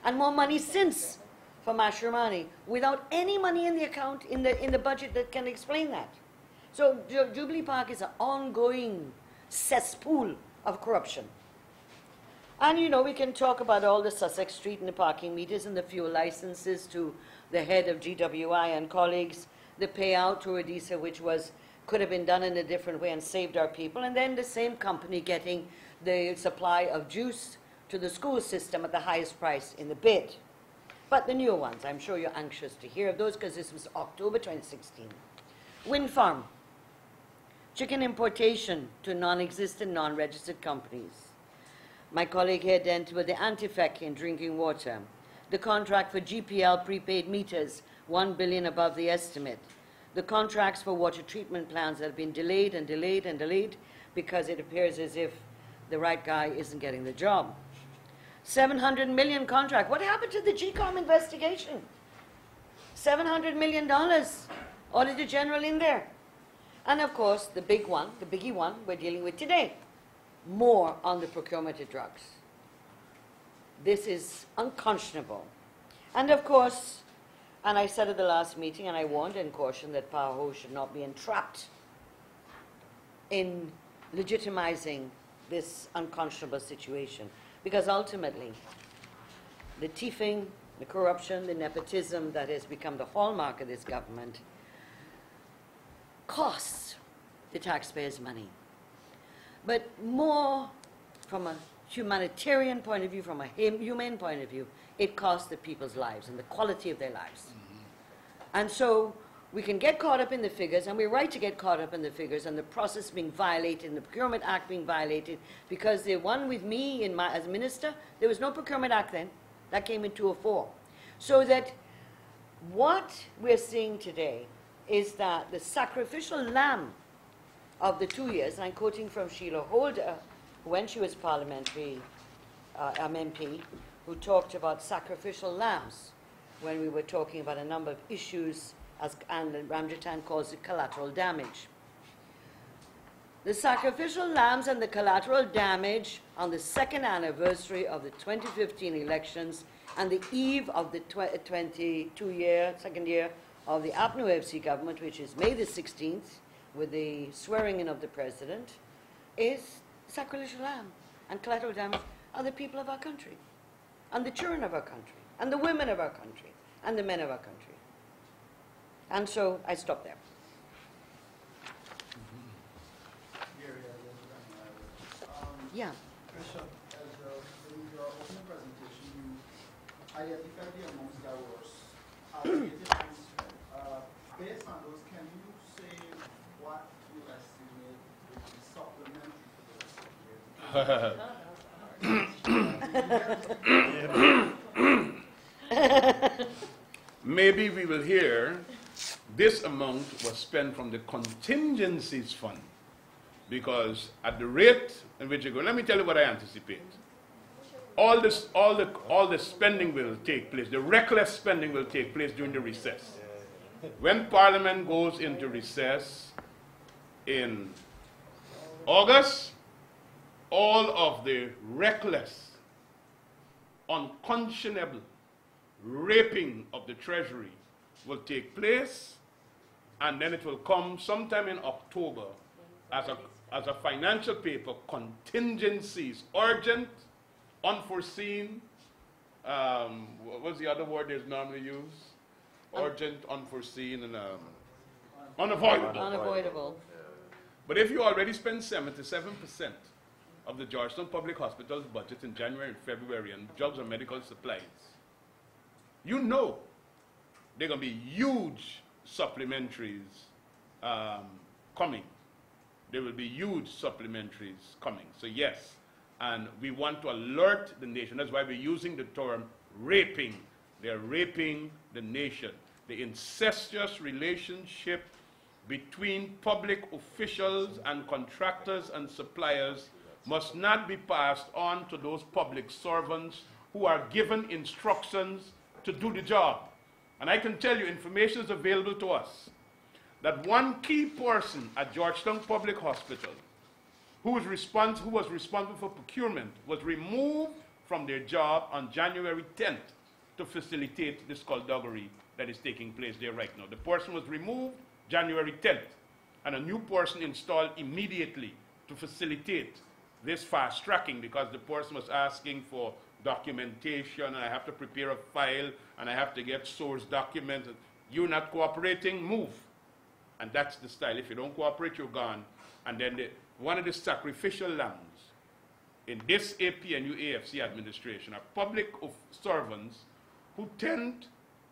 And more money since for Mashramani, without any money in the account, in the budget that can explain that. So Jubilee Park is an ongoing cesspool of corruption. And you know, we can talk about all the Sussex Street and the parking meters and the fuel licenses to the head of GWI and colleagues, the payout to Rhodesia, which could have been done in a different way and saved our people, and then the same company getting the supply of juice to the school system at the highest price in the bid. But the new ones, I'm sure you're anxious to hear of those because this was October 2016. Wind farm, chicken importation to non-existent, non-registered companies. My colleague here dealt with the anti-FEC in drinking water. The contract for GPL prepaid meters, 1 billion above the estimate. The contracts for water treatment plants that have been delayed and delayed and delayed because it appears as if the right guy isn't getting the job. 700 million contract. What happened to the GCOM investigation? $700 million. Auditor General in there. And of course, the big one, the biggie one we're dealing with today. More on the procurement of drugs. This is unconscionable. And of course, and I said at the last meeting, and I warned and cautioned that PAHO should not be entrapped in legitimizing this unconscionable situation. Because ultimately, the thieving, the corruption, the nepotism that has become the hallmark of this government costs the taxpayers money. But more from a humanitarian point of view, from a humane point of view, it costs the people's lives and the quality of their lives. And so we can get caught up in the figures, and we're right to get caught up in the figures and the process being violated and the Procurement Act being violated, because the one with me as minister, there was no Procurement Act then. That came in 2004. So that what we're seeing today is that the sacrificial lamb of the 2 years, and I'm quoting from Sheila Holder, when she was parliamentary MP, who talked about sacrificial lambs when we were talking about a number of issues, and Ramjatan calls it collateral damage. The sacrificial lambs and the collateral damage on the second anniversary of the 2015 elections and the eve of the second year of the APNU FC government, which is May the 16th, with the swearing in of the president, is sacrificial lamb and collateral damage are the people of our country, and the children of our country, and the women of our country, and the men of our country. And so I stop there. Yeah. Bishop, in your opening presentation, you identified the amounts that was allocated to spend. Based on those, can you say what you estimate would be supplementary? Maybe we will hear this amount was spent from the contingencies fund, because at the rate in which you go, let me tell you what I anticipate. All the spending will take place. The reckless spending will take place during the recess. When Parliament goes into recess in August, all of the reckless, unconscionable raping of the Treasury will take place, and then it will come sometime in October as a financial paper, contingencies, urgent, unforeseen, what's the other word that's normally used? Urgent, unforeseen, and unavoidable. Unavoidable. But if you already spend 77% of the Georgetown Public Hospital's budget in January and February on drugs and medical supplies, you know there are going to be huge supplementaries coming. There will be huge supplementaries coming. So yes, and we want to alert the nation. That's why we're using the term raping. They're raping the nation. the incestuous relationship between public officials and contractors and suppliers must not be passed on to those public servants who are given instructions to do the job. And I can tell you, information is available to us that one key person at Georgetown Public Hospital who was responsible for procurement was removed from their job on January 10th to facilitate the skullduggery that is taking place there right now. The person was removed January 10th, and a new person installed immediately to facilitate this fast tracking, because the person was asking for documentation, and I have to prepare a file, and I have to get source documents. You're not cooperating, move. And that's the style. If you don't cooperate, you're gone. And then one of the sacrificial lambs in this APNU AFC administration are public servants who tend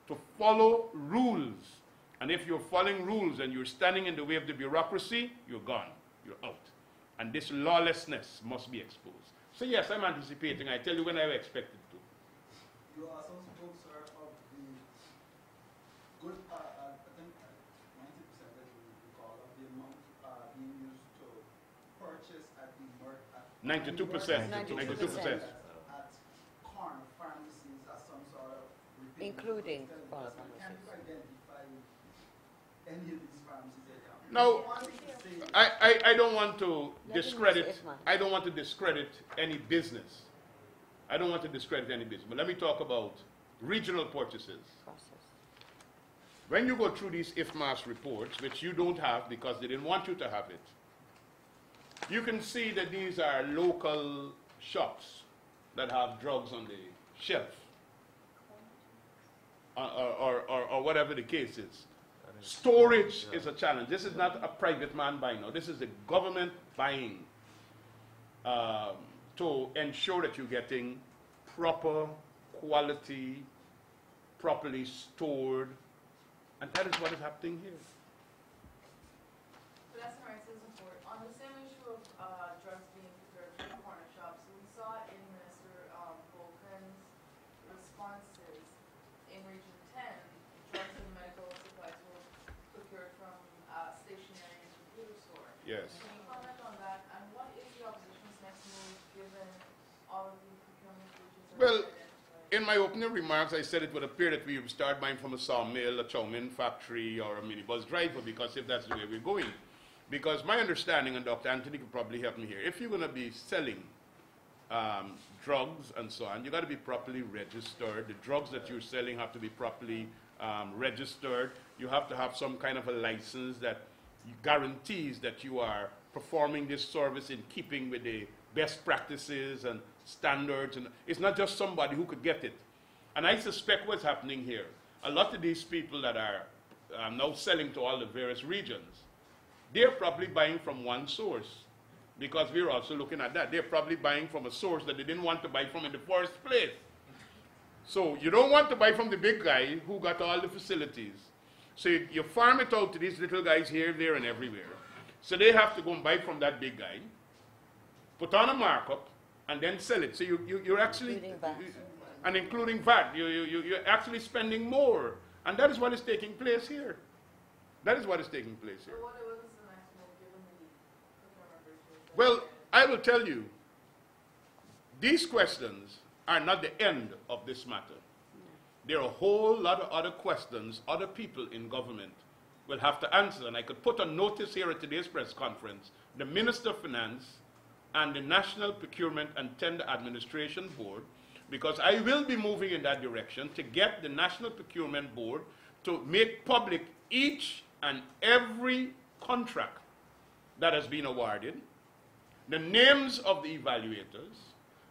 to follow rules. And if you're following rules and you're standing in the way of the bureaucracy, you're gone, you're out. And this lawlessness must be exposed. So yes, I'm anticipating. I tell you when I expect it to. You also spoke, sir, of the good, I think 90% that you recall of the amount being used to purchase at the 92%. 92%. At corner pharmacies as some sort of repeat Including corner Can pharmacies. you identify any of these pharmacies that are? No, Say- I don't want to Let him discredit, say it, man. I don't want to discredit any business. I don't want to discredit any business. But let me talk about regional purchases. Process. When you go through these IFMAS reports, which you don't have because they didn't want you to have it, you can see that these are local shops that have drugs on the shelf, or whatever the case is. Storage is a challenge. This is not a private man buying now. This is the government buying to ensure that you're getting proper quality, properly stored, and that is what is happening here. But that's right, citizen court. On the same issue of drugs being procured from corner shops, we saw in Minister Volkan's responses in Region 10, drugs and medical supplies were procured from stationery and computer store. Yes. Can you comment on that? And what is the opposition's next move given all of the procurement breaches that Well, were identified? in my opening remarks, I said it would appear that we would start buying from a sawmill, a chow mein factory, or a minibus driver, because if that's the way we're going. Because my understanding, and Dr. Anthony could probably help me here, if you're going to be selling drugs and so on, you got to be properly registered. The drugs that you're selling have to be properly registered. You have to have some kind of a license that guarantees that you are performing this service in keeping with the best practices and standards. And it's not just somebody who could get it. And I suspect what's happening here, a lot of these people that are now selling to all the various regions, they're probably buying from one source, because we're also looking at that. They're probably buying from a source that they didn't want to buy from in the first place. So you don't want to buy from the big guy who got all the facilities. So you farm it out to these little guys here, there, and everywhere. So they have to go and buy from that big guy, put on a markup, and then sell it. So you're actually, Including VAT. and including VAT, you're actually spending more. And that is what is taking place here. That is what is taking place here. So what was the next move given the procurement breaches? that Well, were I will tell you, these questions are not the end of this matter. There are a whole lot of other questions other people in government will have to answer. And I could put a notice here at today's press conference. The Minister of Finance and the National Procurement and Tender Administration Board, because I will be moving in that direction to get the National Procurement Board to make public each and every contract that has been awarded, the names of the evaluators,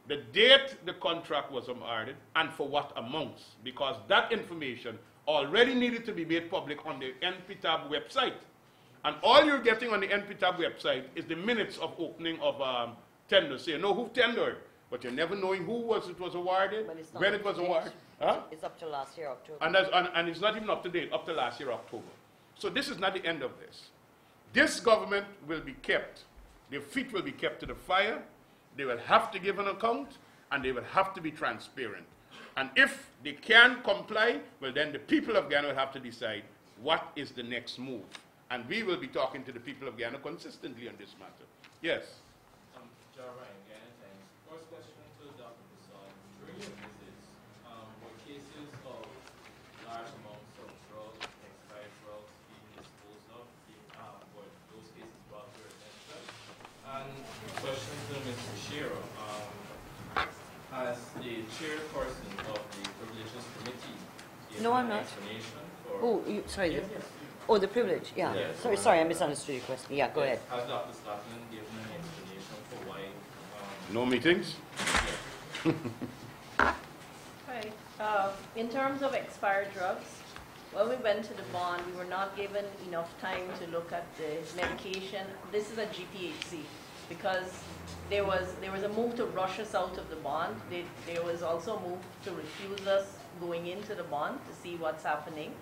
the date the contract was awarded, and for what amounts, because that information already needed to be made public on the NPTAB website. And all you're getting on the NPTAB website is the minutes of opening of tenders. So you know who tendered, but you're never knowing who it was awarded, But it's not when up it was to date. awarded. Huh? It's up to last year, October. And it's not even up to date, up to last year, October. So this is not the end of this. This government will be kept, their feet will be kept to the fire, they will have to give an account, and they will have to be transparent. And if they can comply, well, then the people of Guyana will have to decide what is the next move. And we will be talking to the people of Guyana consistently on this matter. Yes? John Ryan, Guyana Times. First question to Dr. Prasad. During your visits, were cases of large amounts of drugs, expired drugs being disposed of, were those cases brought to your attention? And question to Mr. Shearer. As the chairperson of the Privileges Committee, No, I'm not. explanation for... Oh, sorry. Yes, yes. Oh, the privilege, yeah. Yes. Sorry, I misunderstood your question. Yeah, go ahead. Has Dr. Scotland given an explanation for why... No meetings? Right. In terms of expired drugs, when we went to the bond, we were not given enough time to look at the medication. This is a GPHC because there was a move to rush us out of the bond. There was also a move to refuse us going into the bond to see what's happening.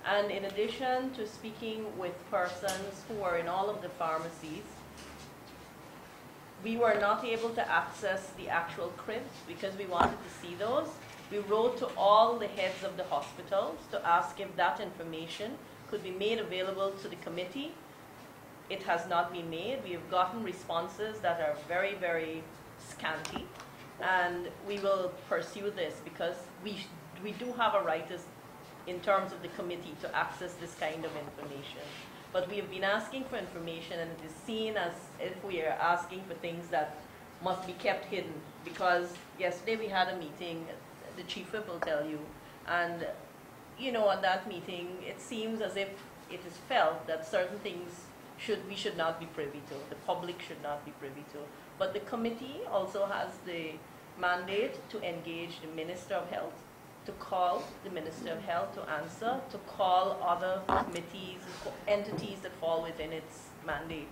And in addition to speaking with persons who are in all of the pharmacies, we were not able to access the actual cribs because we wanted to see those. We wrote to all the heads of the hospitals to ask if that information could be made available to the committee. It has not been made. We have gotten responses that are very, very scanty, and we will pursue this because we do have a right in terms of the committee to access this kind of information. But we have been asking for information, and it is seen as if we are asking for things that must be kept hidden, because yesterday we had a meeting, the chief whip will tell you, and at that meeting it seems as if it is felt that certain things we should not be privy to, the public should not be privy to. But the committee also has the mandate to engage the Minister of Health, to call the Minister of Health to answer, to call other committees, entities that fall within its mandate,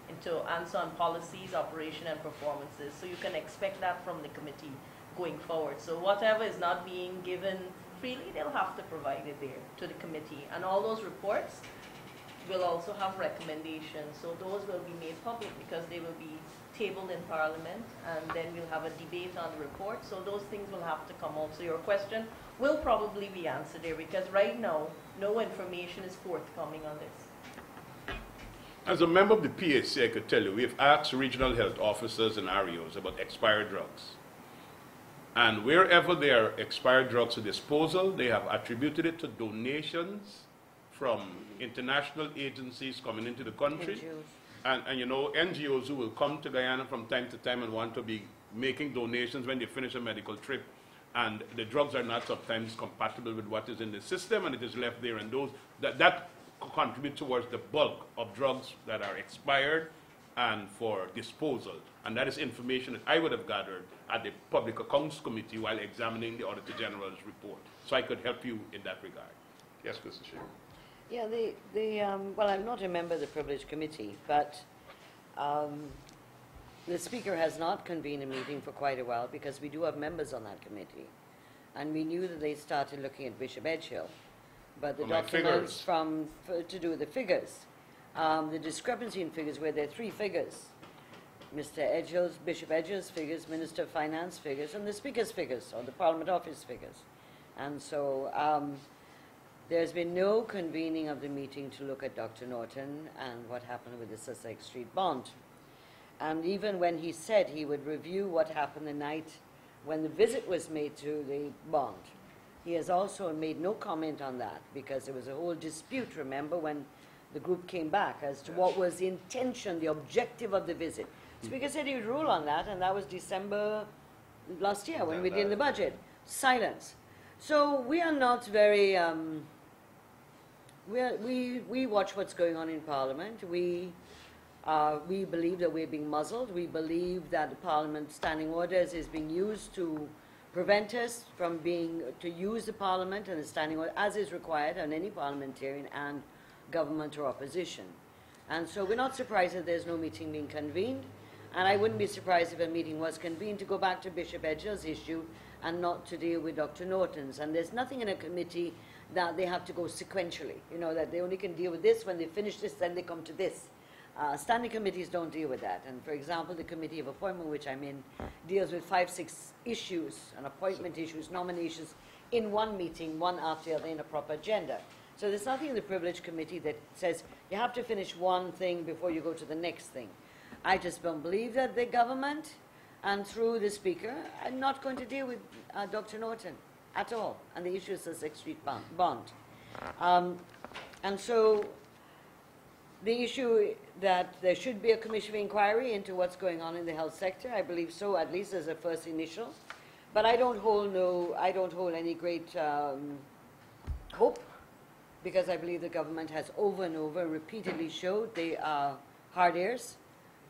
and to answer on policies, operation, and performances. So you can expect that from the committee going forward. So whatever is not being given freely, they'll have to provide it there to the committee. And all those reports will also have recommendations. So those will be made public because they will be tabled in Parliament, and then we'll have a debate on the report. So those things will have to come out. So your question will probably be answered there because right now, no information is forthcoming on this. As a member of the PHC, I could tell you, we've asked regional health officers and REOs about expired drugs. And wherever there are expired drugs for disposal, they have attributed it to donations from international agencies coming into the country. And NGOs who will come to Guyana from time to time and want to be making donations when they finish a medical trip. And the drugs are not sometimes compatible with what is in the system, and it is left there. And that contribute towards the bulk of drugs that are expired and for disposal. And that is information that I would have gathered at the Public Accounts Committee while examining the Auditor General's report. So I could help you in that regard. Yes, Mr. Shearer. Yeah, well, I'm not a member of the Privilege Committee, but the Speaker has not convened a meeting for quite a while because we do have members on that committee. And we knew that they started looking at Bishop Edgehill. But the documents to do with the figures, the discrepancy in figures where there are three figures. Bishop Edgehill's figures, Minister of Finance figures, and the Speaker's figures, or the Parliament Office figures. And so there's been no convening of the meeting to look at Dr. Norton and what happened with the Sussex Street bond. And even when he said he would review what happened the night when the visit was made to the bond, he has also made no comment on that because there was a whole dispute, remember, when the group came back as to what was the intention, the objective of the visit. Speaker said he would rule on that, and that was December last year when we did the budget. Silence. So we are not very, we watch what's going on in Parliament. We believe that we're being muzzled. We believe that the Parliament standing orders is being used to prevent us from to use the Parliament and the standing order as is required on any parliamentarian and government or opposition. And so we're not surprised that there's no meeting being convened. And I wouldn't be surprised if a meeting was convened to go back to Bishop Edgehill's issue and not to deal with Dr. Norton's. And there's nothing in a committee that they have to go sequentially, that they only can deal with this. When they finish this, then they come to this. Standing committees don't deal with that. And for example, the committee of appointment, which I'm in, deals with 5, 6 issues, and appointment issues, nominations, in one meeting, one after the other, in a proper agenda. So there's nothing in the privilege committee that says you have to finish one thing before you go to the next thing. I just don't believe that the government, and through the speaker, are not going to deal with Dr. Norton at all, and the issue is the 6th Street bond. And so the issue that there should be a commission of inquiry into what's going on in the health sector, I believe so, at least as a first initial. But I don't hold any great hope, because I believe the government has over and over repeatedly showed they are hard ears.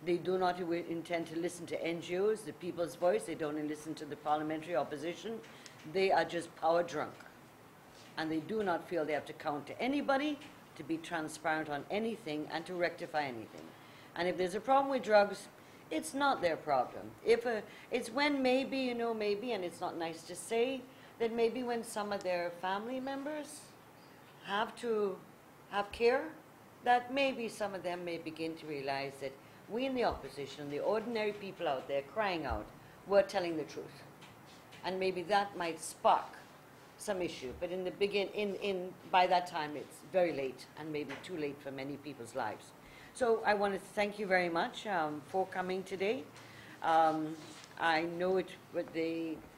They do not intend to listen to NGOs, the people's voice. They don't listen to the parliamentary opposition. They are just power drunk. And they do not feel they have to count to anybody, to be transparent on anything, and to rectify anything. And if there's a problem with drugs, it's not their problem. It's when maybe, and it's not nice to say, that maybe when some of their family members have to have care, that maybe some of them may begin to realize that we in the opposition, the ordinary people out there crying out, we're telling the truth. And maybe that might spark some issue. But in the by that time, it's very late, and maybe too late for many people's lives. So I want to thank you very much for coming today. I know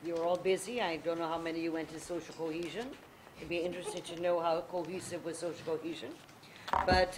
you're all busy. I don't know how many of you went to social cohesion. It'd be interesting to know how cohesive was social cohesion. But